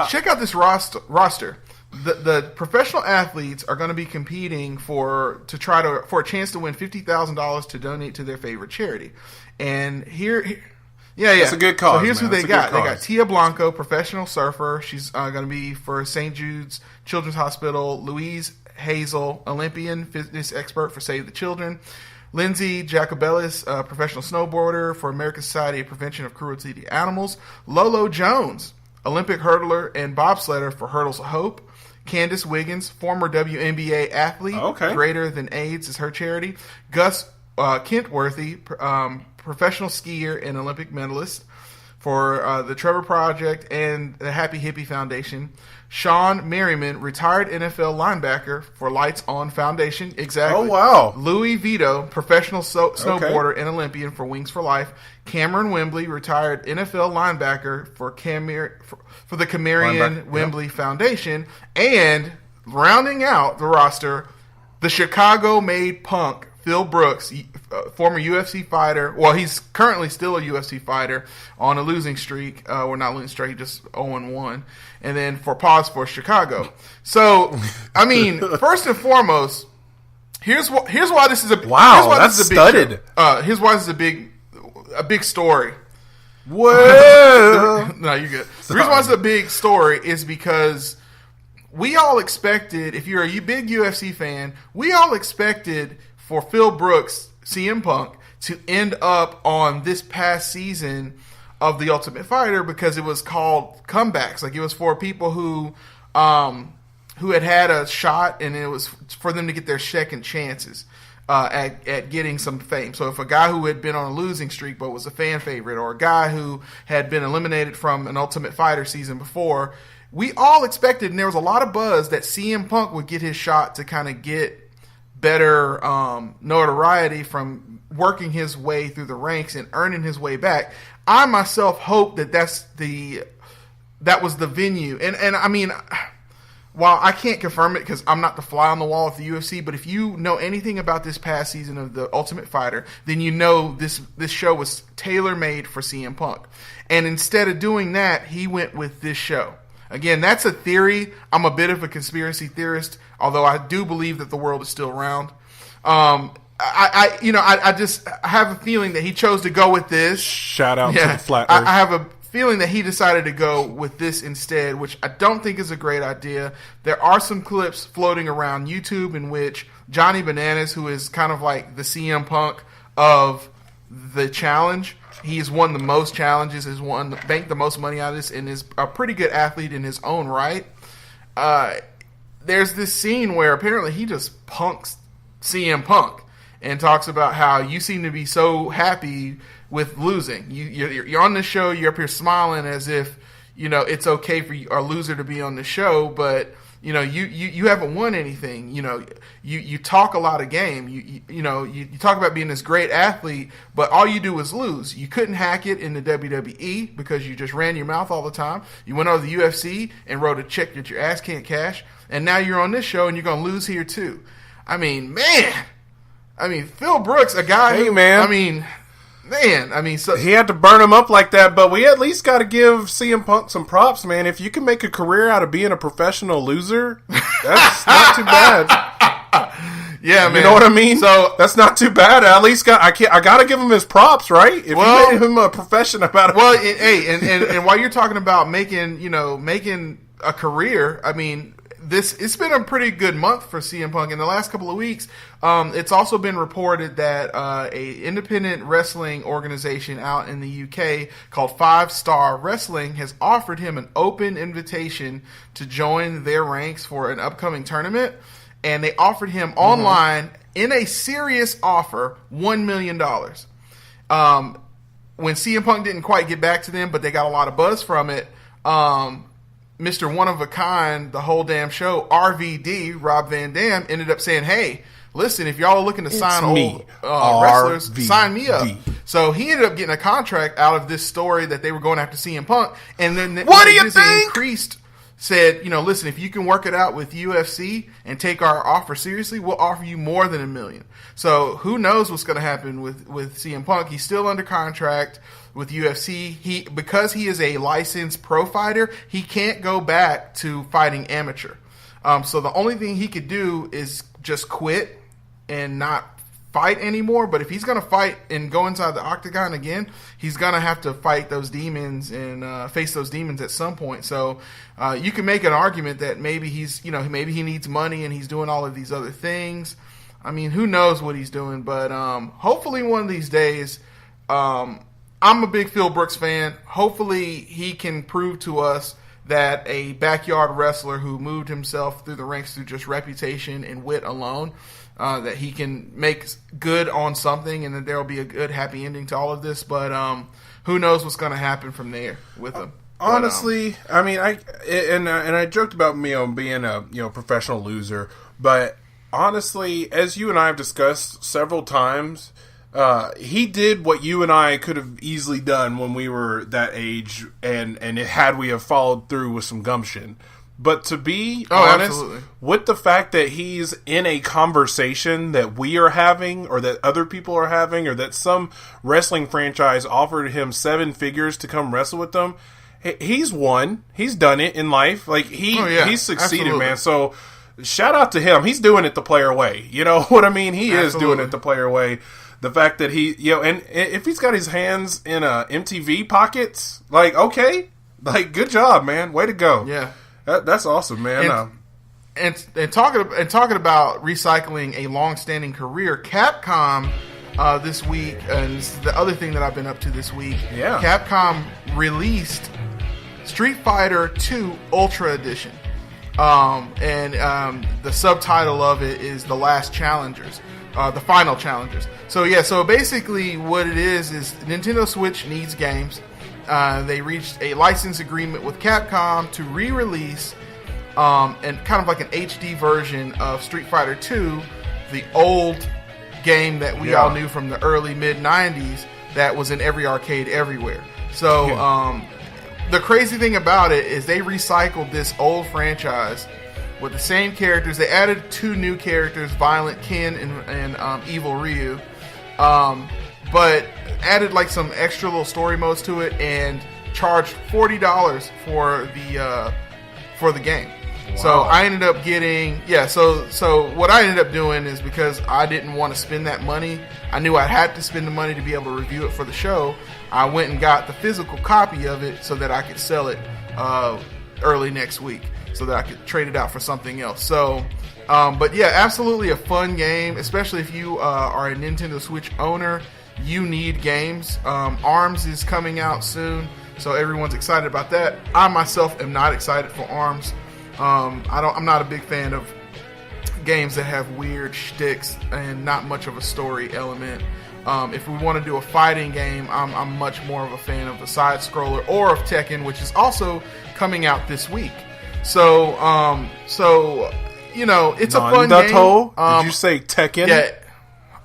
check out this roster. The professional athletes are going to be competing for a chance to win $50,000 to donate to their favorite charity. And it's a good cause. So here's who they got. They got Tia Blanco, professional surfer. She's going to be for St. Jude's Children's Hospital. Louise Hazel, Olympian fitness expert for Save the Children. Lindsay Jacobellis, professional snowboarder for American Society of Prevention of Cruelty to Animals. Lolo Jones, Olympic hurdler and bobsledder for Hurdles of Hope. Candace Wiggins, former WNBA athlete. Okay. Greater Than AIDS is her charity. Gus Kentworthy, professional skier and Olympic medalist for the Trevor Project and the Happy Hippie Foundation. Sean Merriman, retired NFL linebacker for Lights On Foundation. Exactly. Oh, wow. Louis Vito, professional snowboarder and Olympian for Wings for Life. Cameron Wembley, retired NFL linebacker for the Camarion Wembley Foundation. And rounding out the roster, the Chicago-made punk, Phil Brooks, former UFC fighter. Well, he's currently still a UFC fighter on a losing streak. Or not losing streak, just 0-1. And then for Chicago. So, I mean, first and foremost, here's why this is a that's studded. Here's why this is a big story. Whoa! No, you're good. The reason why it's a big story is because we all expected, if you're a big UFC fan, we all expected for Phil Brooks, CM Punk, to end up on this past season of The Ultimate Fighter because it was called comebacks. Like, it was for people who had a shot, and it was for them to get their second chances at getting some fame. So if a guy who had been on a losing streak but was a fan favorite, or a guy who had been eliminated from an Ultimate Fighter season before, we all expected, and there was a lot of buzz, that CM Punk would get his shot to kind of get better notoriety from working his way through the ranks and earning his way back. I myself hope that that was the venue. And I mean, while I can't confirm it because I'm not the fly on the wall of the UFC, but if you know anything about this past season of The Ultimate Fighter, then you know this show was tailor-made for CM Punk. And instead of doing that, he went with this show. Again, that's a theory. I'm a bit of a conspiracy theorist, although I do believe that the world is still round. I just have a feeling that he chose to go with this. Shout out to the Flat Earth. I have a feeling that he decided to go with this instead, which I don't think is a great idea. There are some clips floating around YouTube in which Johnny Bananas, who is kind of like the CM Punk of the challenge, he's won the most challenges, has banked the most money out of this, and is a pretty good athlete in his own right. There's this scene where apparently he just punks CM Punk and talks about how you seem to be so happy with losing. You're on the show, you're up here smiling as if, it's okay for a loser to be on the show, but you haven't won anything. You talk a lot of game. You talk about being this great athlete, but all you do is lose. You couldn't hack it in the WWE because you just ran your mouth all the time. You went over to the UFC and wrote a check that your ass can't cash, and now you're on this show and you're going to lose here too. I mean, Phil Brooks, a guy so he had to burn him up like that, but we at least got to give CM Punk some props, man. If you can make a career out of being a professional loser, that's not too bad. Yeah, man. You know what I mean? So that's not too bad. At least I got to give him his props, right? If you made him a profession about it. Well, and while you're talking about making a career, I mean, it's been a pretty good month for CM Punk. In the last couple of weeks, it's also been reported that a independent wrestling organization out in the UK called 5 Star Wrestling has offered him an open invitation to join their ranks for an upcoming tournament, and they offered him online in a serious offer $1 million. When CM Punk didn't quite get back to them, but they got a lot of buzz from it, Mr. One of a Kind, the whole damn show, RVD, Rob Van Dam, ended up saying, hey, listen, if y'all are looking to sign old wrestlers, sign me up. So he ended up getting a contract out of this story that they were going after CM Punk. And then what do you think? Increased, said, listen, if you can work it out with UFC and take our offer seriously, we'll offer you more than $1 million. So who knows what's going to happen with CM Punk. He's still under contract with UFC. Because he is a licensed pro fighter, he can't go back to fighting amateur. So the only thing he could do is just quit and not fight anymore. But if he's going to fight and go inside the octagon again, he's going to have to fight those demons and face those demons at some point. So you can make an argument that maybe maybe he needs money and he's doing all of these other things. I mean, who knows what he's doing? But hopefully one of these days, I'm a big Phil Brooks fan. Hopefully he can prove to us that a backyard wrestler who moved himself through the ranks through just reputation and wit alone, that he can make good on something and that there will be a good happy ending to all of this. But who knows what's going to happen from there with him. Honestly, I mean, I joked about being a professional loser, but honestly, as you and I have discussed several times, he did what you and I could have easily done when we were that age, and had we have followed through with some gumption. But to be honest, absolutely. With the fact that he's in a conversation that we are having, or that other people are having, or that some wrestling franchise offered him 7 figures to come wrestle with them, he's won. He's done it in life. Like he's succeeded, absolutely. man. So shout out to him. He's doing it the player way. You know what I mean? He is doing it the player way. The fact that he, and if he's got his hands in MTV pockets, like, okay, like, good job, man. Way to go. Yeah. That's awesome, man. and talking about recycling a long-standing career, Capcom this week, and this is the other thing that I've been up to this week. Yeah. Capcom released Street Fighter 2 Ultra Edition. The subtitle of it is The Last Challengers, the Final Challengers. So basically what it is Nintendo Switch needs games. They reached a license agreement with Capcom to re-release and kind of like an HD version of Street Fighter 2, the old game that we all knew from the early mid-90s that was in every arcade everywhere. So the crazy thing about it is they recycled this old franchise with the same characters. They added 2 new characters, Violent Ken and Evil Ryu, but added like some extra little story modes to it and charged $40 for the game. Wow. So I ended up getting So what I ended up doing is, because I didn't want to spend that money, I knew I had to spend the money to be able to review it for the show. I went and got the physical copy of it so that I could sell it early next week, so that I could trade it out for something else. So, but yeah, absolutely a fun game, especially if you are a Nintendo Switch owner. You need games. ARMS is coming out soon, so everyone's excited about that. I myself am not excited for ARMS. I'm not a big fan of games that have weird shticks and not much of a story element. If we want to do a fighting game, I'm much more of a fan of the side scroller or of Tekken, which is also coming out this week. So you know, it's a fun game. Did you say Tekken? Yeah.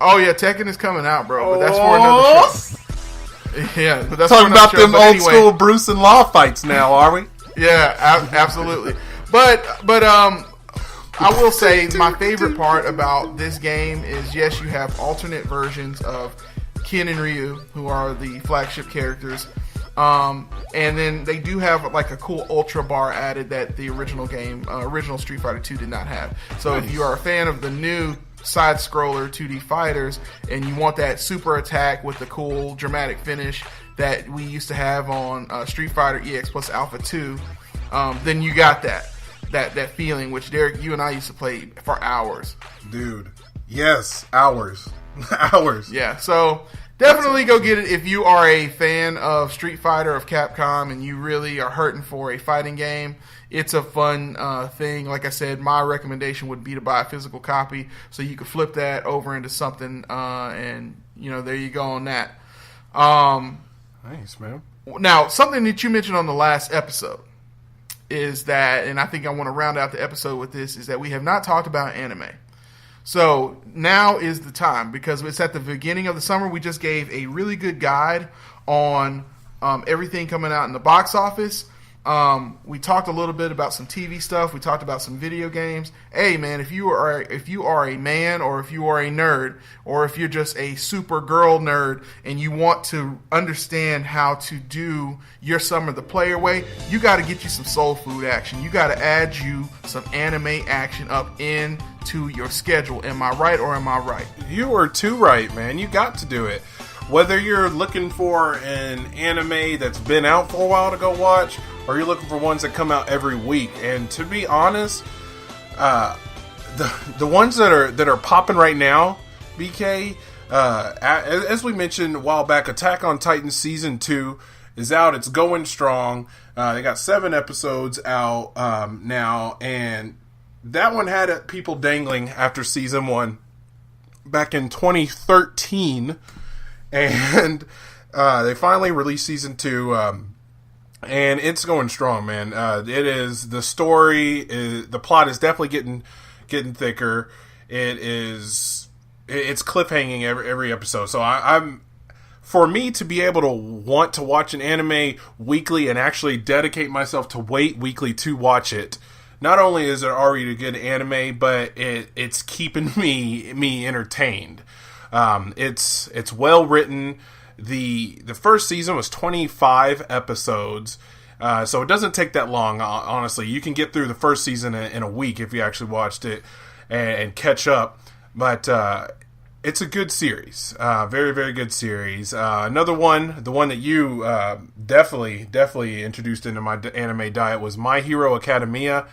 Oh yeah, Tekken is coming out, bro. But that's for another show. Yeah, but that's talking about show. them But old anyway, school Bruce and Law fights now, are we? Yeah, absolutely. But I will say my favorite part about this game is, yes, you have alternate versions of Ken and Ryu, who are the flagship characters. And then they do have like a cool Ultra bar added that the original game, original Street Fighter 2 did not have. So if you are a fan of the new side-scroller 2D fighters and you want that super attack with the cool dramatic finish that we used to have on Street Fighter EX plus Alpha 2, then you got that feeling, which Derek, you and I used to play for hours. Dude, yes, hours. Hours. Yeah, so definitely go get it if you are a fan of Street Fighter, of Capcom, and you really are hurting for a fighting game. It's a fun thing. Like I said, my recommendation would be to buy a physical copy so you can flip that over into something, and, you know, there you go on that. Nice, man. Now, something that you mentioned on the last episode is that, and I think I want to round out the episode with this, is that we have not talked about anime. So now is the time, because it's at the beginning of the summer. We just gave a really good guide on everything coming out in the box office. We talked a little bit about some TV stuff. We talked about some video games. Hey, man, if you are a man, or if you are a nerd, or if you're just a super girl nerd and you want to understand how to do your summer the player way, you got to get you some soul food action. You got to add you some anime action up into your schedule. Am I right, or am I right? You are too right, man. You got to do it. Whether you're looking for an anime that's been out for a while to go watch, or you're looking for ones that come out every week. And to be honest, the ones that are popping right now, BK, as we mentioned a while back, Attack on Titan Season 2 is out. It's going strong. They got 7 episodes out now, and that one had people dangling after Season 1 back in 2013. And they finally released Season 2, and it's going strong, man. It is, the story, the plot is definitely getting thicker. It's cliffhanging every episode. So I'm for me to be able to want to watch an anime weekly and actually dedicate myself to wait weekly to watch it. Not only is it already a good anime, but it's keeping me entertained. It's well written. The first season was 25 episodes, so it doesn't take that long. Honestly, you can get through the first season in a week if you actually watched it and catch up. But it's a good series, very, very good series. Another one, the one that you definitely introduced into my anime diet, was My Hero Academia,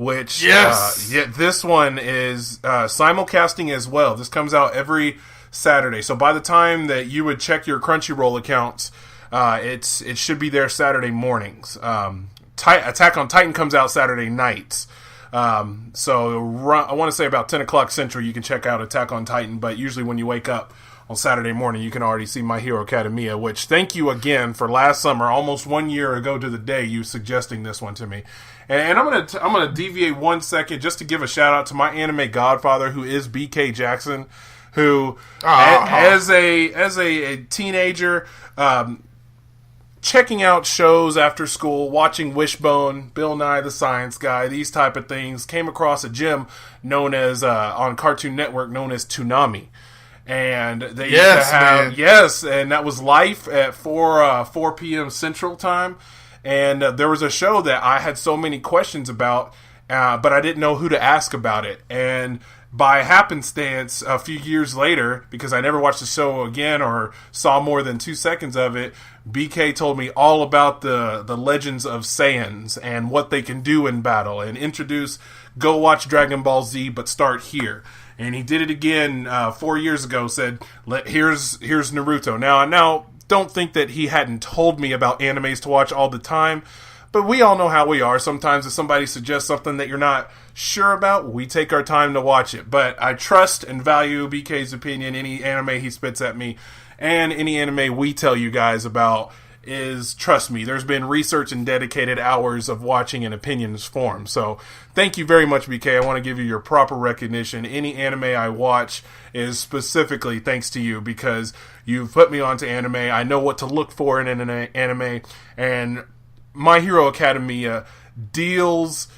which Yes! this one is simulcasting as well. This comes out every Saturday. So by the time that you would check your Crunchyroll accounts, it should be there Saturday mornings. Attack on Titan comes out Saturday nights. So I want to say about 10 o'clock Central, you can check out Attack on Titan, but usually when you wake up on Saturday morning, you can already see My Hero Academia, which thank you again for last summer, almost 1 year ago to the day, you suggesting this one to me. And I'm gonna deviate 1 second just to give a shout out to my anime godfather, who is BK Jackson, who as a teenager, checking out shows after school, watching Wishbone, Bill Nye the Science Guy, these type of things, came across a gym known as on Cartoon Network known as Toonami. And they used to have and that was Life at 4 p.m. Central Time. And there was a show that I had so many questions about, but I didn't know who to ask about it. And by happenstance, a few years later, because I never watched the show again or saw more than 2 seconds of it, BK told me all about the legends of Saiyans and what they can do in battle, and go watch Dragon Ball Z, but start here. And he did it again 4 years ago, said, here's Naruto. Now, don't think that he hadn't told me about animes to watch all the time, but we all know how we are. Sometimes if somebody suggests something that you're not sure about, we take our time to watch it. But I trust and value BK's opinion. Any anime he spits at me, and any anime we tell you guys about, is, trust me, there's been research and dedicated hours of watching and opinions formed. So thank you very much, BK. I want to give you your proper recognition. Any anime I watch is specifically thanks to you, because you've put me onto anime. I know what to look for in an anime, and My Hero Academia deals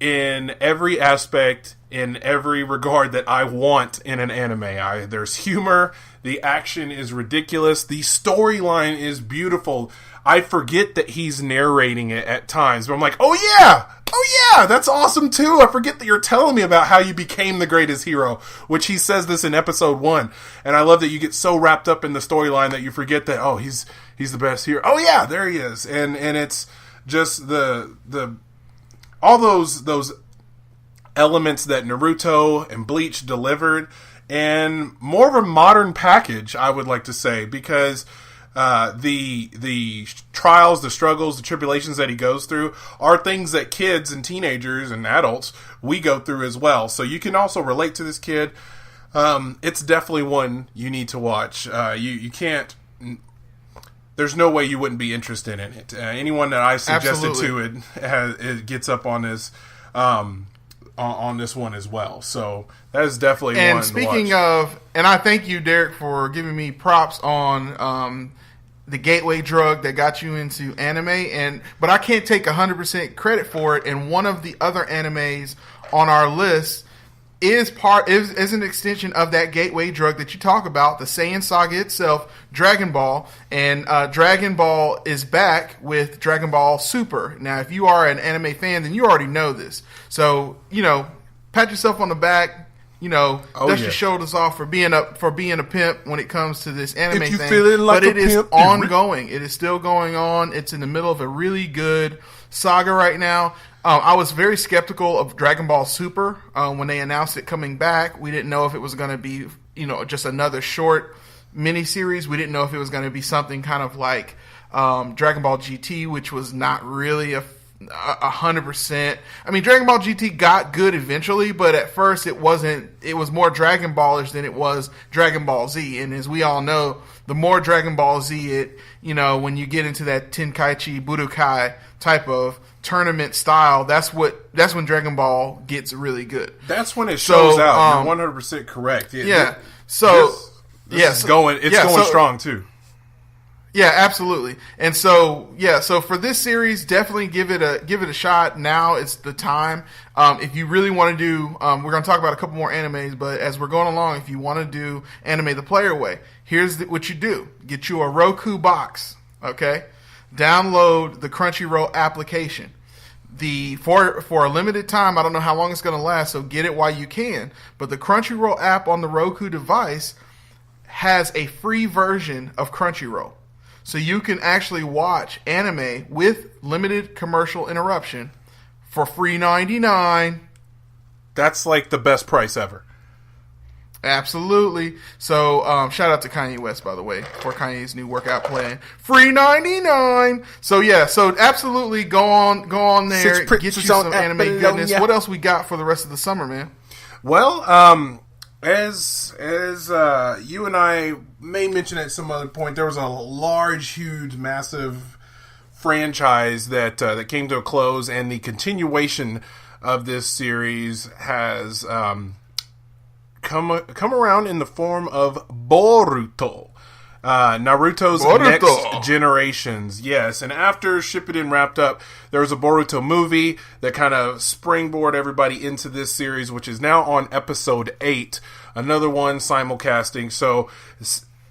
in every aspect, in every regard that I want in an anime. There's humor, the action is ridiculous, the storyline is beautiful. I forget that he's narrating it at times, but I'm like, oh yeah, that's awesome too. I forget that you're telling me about how you became the greatest hero, which he says this in episode 1. And I love that you get so wrapped up in the storyline that you forget that, oh, he's the best hero. Oh yeah, there he is. And it's just the all those elements that Naruto and Bleach delivered, and more of a modern package, I would like to say, because the trials, the struggles, the tribulations that he goes through are things that kids and teenagers and adults, we go through as well. So you can also relate to this kid. It's definitely one you need to watch. You can't... There's no way you wouldn't be interested in it. Anyone that I suggested to it gets up on this on this one as well. So that is definitely one to watch. And speaking of, and I thank you, Derek, for giving me props on the gateway drug that got you into anime. But I can't take 100% credit for it. And one of the other animes on our list is an extension of that gateway drug that you talk about, the Saiyan Saga itself, Dragon Ball. And Dragon Ball is back with Dragon Ball Super. Now, if you are an anime fan, then you already know this. So, pat yourself on the back, dust your shoulders off for being a pimp when it comes to this anime if you thing. Feeling like but it is pimp, ongoing. It is still going on. It's in the middle of a really good saga right now. I was very skeptical of Dragon Ball Super when they announced it coming back. We didn't know if it was going to be, just another short miniseries. We didn't know if it was going to be something kind of like Dragon Ball GT, which was not really a 100%. I mean, Dragon Ball GT got good eventually, but at first it wasn't. It was more Dragon Ballish than it was Dragon Ball Z. And as we all know, the more Dragon Ball Z when you get into that Tenkaichi Budokai type of tournament style, that's when Dragon Ball gets really good. That's when it shows out. You're 100% correct. It's going strong too. Yeah, absolutely. And so for this series, definitely give it a shot. Now it's the time. If you really want to do, we're going to talk about a couple more animes, but as we're going along, if you want to do anime the player way, here's what you do. Get you a Roku box, okay? Download the Crunchyroll application. For a limited time, I don't know how long it's going to last, so get it while you can. But the Crunchyroll app on the Roku device has a free version of Crunchyroll. So you can actually watch anime with limited commercial interruption for free 99. That's like the best price ever. Absolutely. So, shout out to Kanye West, by the way, for Kanye's new workout plan. Free 99. So, yeah. So, absolutely go on there. Get you some anime goodness. What else we got for the rest of the summer, man? Well, as you and I may mention at some other point, there was a large, huge, massive franchise that came to a close, and the continuation of this series has come around in the form of Boruto. Naruto's Next Generations. Yes, and after Shippuden wrapped up, there was a Boruto movie that kind of springboarded everybody into this series, which is now on episode 8. Another one simulcasting. So,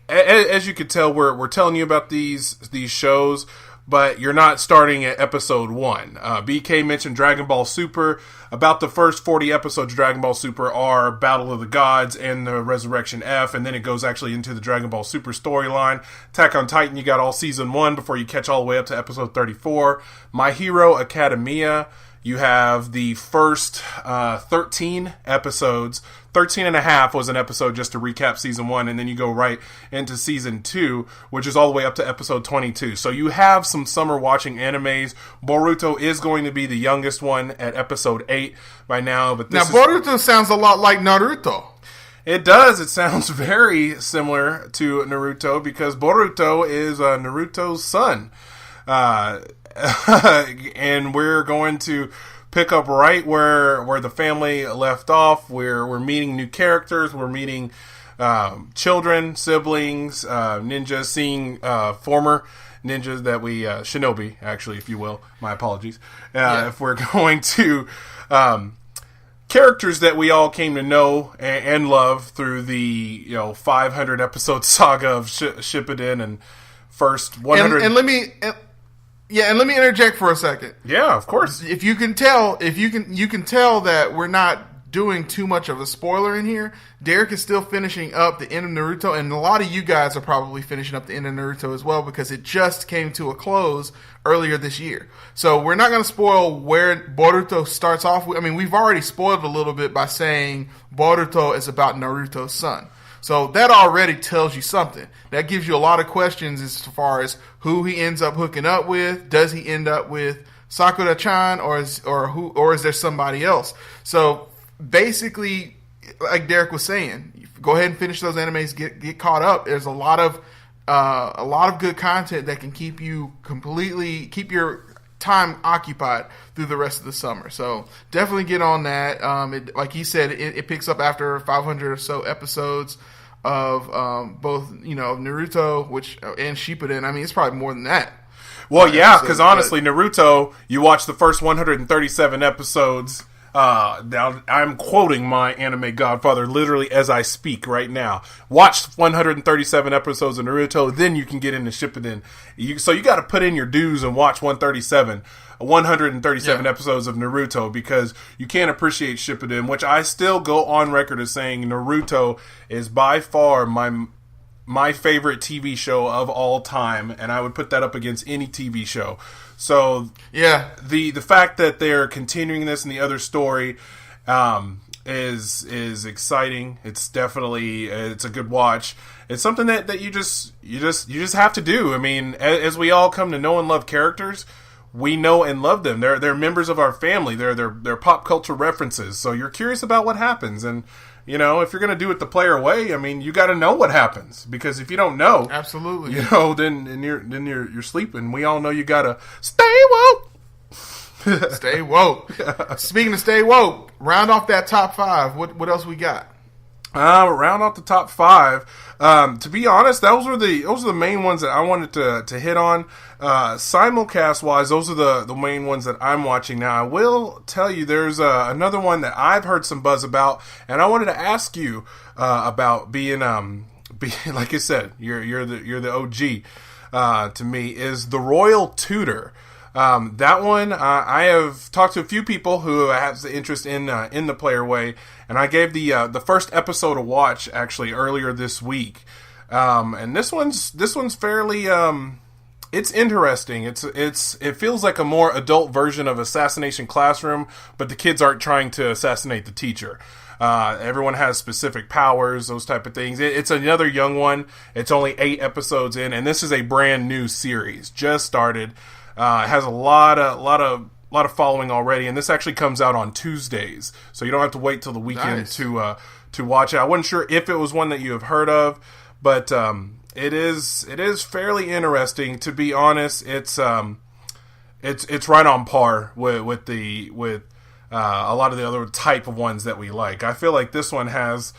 as you can tell, we're telling you about these shows, but you're not starting at episode 1. BK mentioned Dragon Ball Super. About the first 40 episodes of Dragon Ball Super are Battle of the Gods and the Resurrection F, and then it goes actually into the Dragon Ball Super storyline. Attack on Titan, you got all season 1 before you catch all the way up to episode 34. My Hero Academia, you have the first 13 episodes. 13 and a half was an episode just to recap season 1, and then you go right into season 2, which is all the way up to episode 22. So you have some summer watching animes. Boruto is going to be the youngest one at episode 8 by now. But Boruto sounds a lot like Naruto. It does. It sounds very similar to Naruto because Boruto is Naruto's son. And we're going to pick up right where the family left off. We're meeting new characters. We're meeting children, siblings, ninjas, seeing former ninjas that we shinobi, actually, if you will. My apologies. If we're going to characters that we all came to know and love through the 500 episode saga of Shippuden and first 100. And let me interject for a second. Yeah, of course. If you can tell, you can tell that we're not doing too much of a spoiler in here. Derek is still finishing up the end of Naruto, and a lot of you guys are probably finishing up the end of Naruto as well because it just came to a close earlier this year. So we're not going to spoil where Boruto starts off. I mean, we've already spoiled a little bit by saying Boruto is about Naruto's son. So that already tells you something. That gives you a lot of questions as far as who he ends up hooking up with. Does he end up with Sakura-chan or is there somebody else? So basically, like Derek was saying, go ahead and finish those animes, get caught up. There's a lot of good content that can keep your time occupied through the rest of the summer. So definitely get on that. Like he said, it picks up after 500 or so episodes of both Naruto and Shippuden. I mean, it's probably more than that. Well, yeah, because honestly, Naruto, you watch the first 137 episodes. Now, I'm quoting my anime godfather literally as I speak right now. Watch 137 episodes of Naruto, then you can get into Shippuden. So you got to put in your dues and watch 137 episodes of Naruto because you can't appreciate Shippuden, which I still go on record as saying Naruto is by far my favorite TV show of all time, and I would put that up against any TV show. So yeah, the fact that they're continuing this in the other story is exciting. It's definitely it's a good watch. It's something that you just have to do. I mean, as we all come to know and love characters, we know and love them. They're members of our family. They're pop culture references. So you're curious about what happens, and if you're going to do it the player way, I mean, you got to know what happens because if you don't know, absolutely, then you're sleeping. We all know you got to stay woke. Stay woke. Speaking of stay woke, round off that top 5. What else we got? Round off the top 5. To be honest, those were the main ones that I wanted to hit on. Simulcast wise, those are the main ones that I'm watching now. I will tell you, there's another one that I've heard some buzz about, and I wanted to ask you about being like I said, you're the OG to me is The Royal Tutor. That one, I have talked to a few people who have the interest in the player way, and I gave the first episode a watch actually earlier this week. And this one's fairly It's interesting. It feels like a more adult version of Assassination Classroom, but the kids aren't trying to assassinate the teacher. Everyone has specific powers, those type of things. It's another young one. It's only 8 episodes in, and this is a brand new series, just started. It has a lot of following already, and this actually comes out on Tuesdays, so you don't have to wait till the weekend to watch it. I wasn't sure if it was one that you have heard of, but it is fairly interesting. To be honest, it's right on par with a lot of the other type of ones that we like. I feel like this one has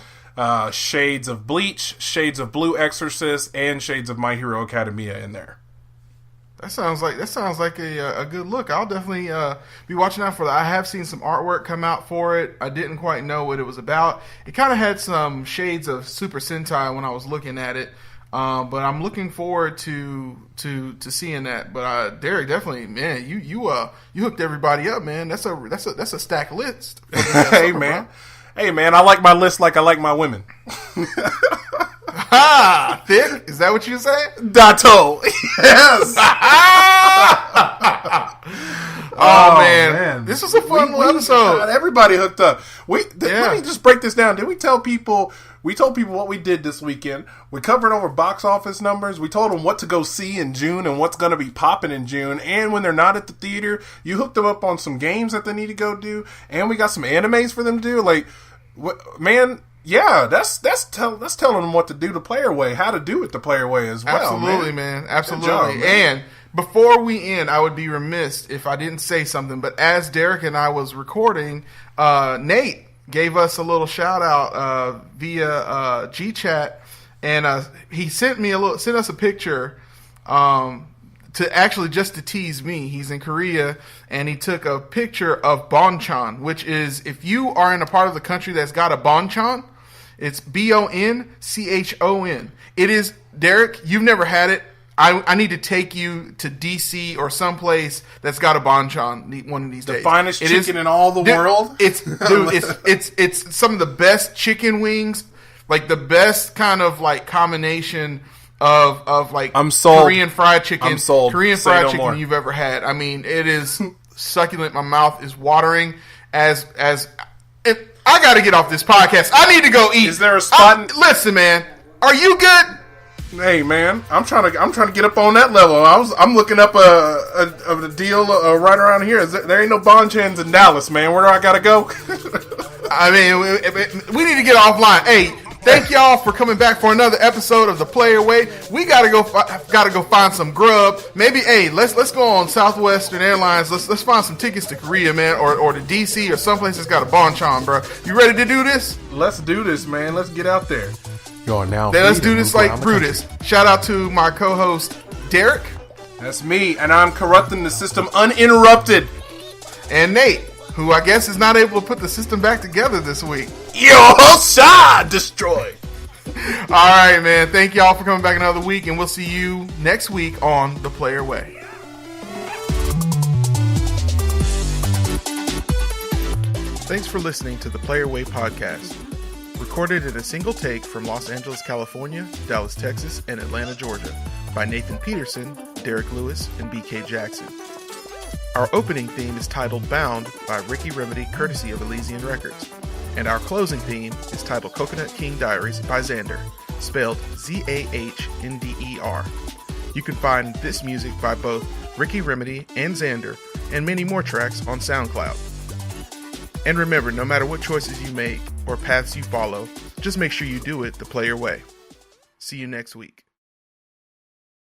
shades of Bleach, shades of Blue Exorcist, and shades of My Hero Academia in there. That sounds like a good look. I'll definitely be watching out for that. I have seen some artwork come out for it. I didn't quite know what it was about. It kind of had some shades of Super Sentai when I was looking at it, but I'm looking forward to seeing that. But Derek, definitely, man, you hooked everybody up, man. That's a stacked list. Hey man, I like my list like I like my women. Ha! Thick? Is that what you say? Dato. Yes. Oh man, this was a fun episode. Got everybody hooked up. Let me just break this down. Did we tell people? We told people what we did this weekend. We covered over box office numbers. We told them what to go see in June and what's going to be popping in June. And when they're not at the theater, you hooked them up on some games that they need to go do. And we got some animes for them to do. Like, man. Yeah, that's telling them what to do the player way, how to do it the player way as well. Absolutely, man. Absolutely. Job, man. And before we end, I would be remiss if I didn't say something. But as Derek and I was recording, Nate gave us a little shout out via G-Chat, and he sent us a picture to tease me. He's in Korea, and he took a picture of Bon Chon, which is, if you are in a part of the country that's got a Bon Chon, it's BONCHON. It is, Derek, you've never had it. I need to take you to DC or someplace that's got a Bon Chon one of these days. The finest chicken in all the world. It's some of the best chicken wings, like the best kind of like combination of like I'm sold. Korean fried chicken. I'm sold. Korean Say fried no chicken more. you've ever had. I mean, it is succulent. My mouth is watering as I got to get off this podcast. I need to go eat. Is there a spot? Listen, man, are you good? Hey, man, I'm trying to get up on that level. I'm looking up a deal right around here. There ain't no Bon Chons in Dallas, man. Where do I gotta go? I mean, we need to get offline. Hey, thank y'all for coming back for another episode of The Player Way. We gotta go find some grub. Maybe, hey, let's go on Southwestern Airlines. Let's find some tickets to Korea, man, or to DC or someplace that's got a Bon Chon, bro. You ready to do this? Let's do this, man. Let's get out there. Then let's do this like Brutus. Shout out to my co-host Derek. That's me, and I'm corrupting the system uninterrupted. And Nate, who I guess is not able to put the system back together this week. Yo, shot destroy. All right, man. Thank y'all for coming back another week, and we'll see you next week on The Player Way. Thanks for listening to The Player Way podcast. Recorded in a single take from Los Angeles, California, Dallas, Texas, and Atlanta, Georgia, by Nathan Petersen, Derek Lewis, and BK Jackson. Our opening theme is titled Bound by Ricky Remedy, courtesy of Elysian Records. And our closing theme is titled Coconut King Diaries by Xander, spelled Zahnder. You can find this music by both Ricky Remedy and Xander, and many more tracks on SoundCloud. And remember, no matter what choices you make or paths you follow, just make sure you do it the player way. See you next week.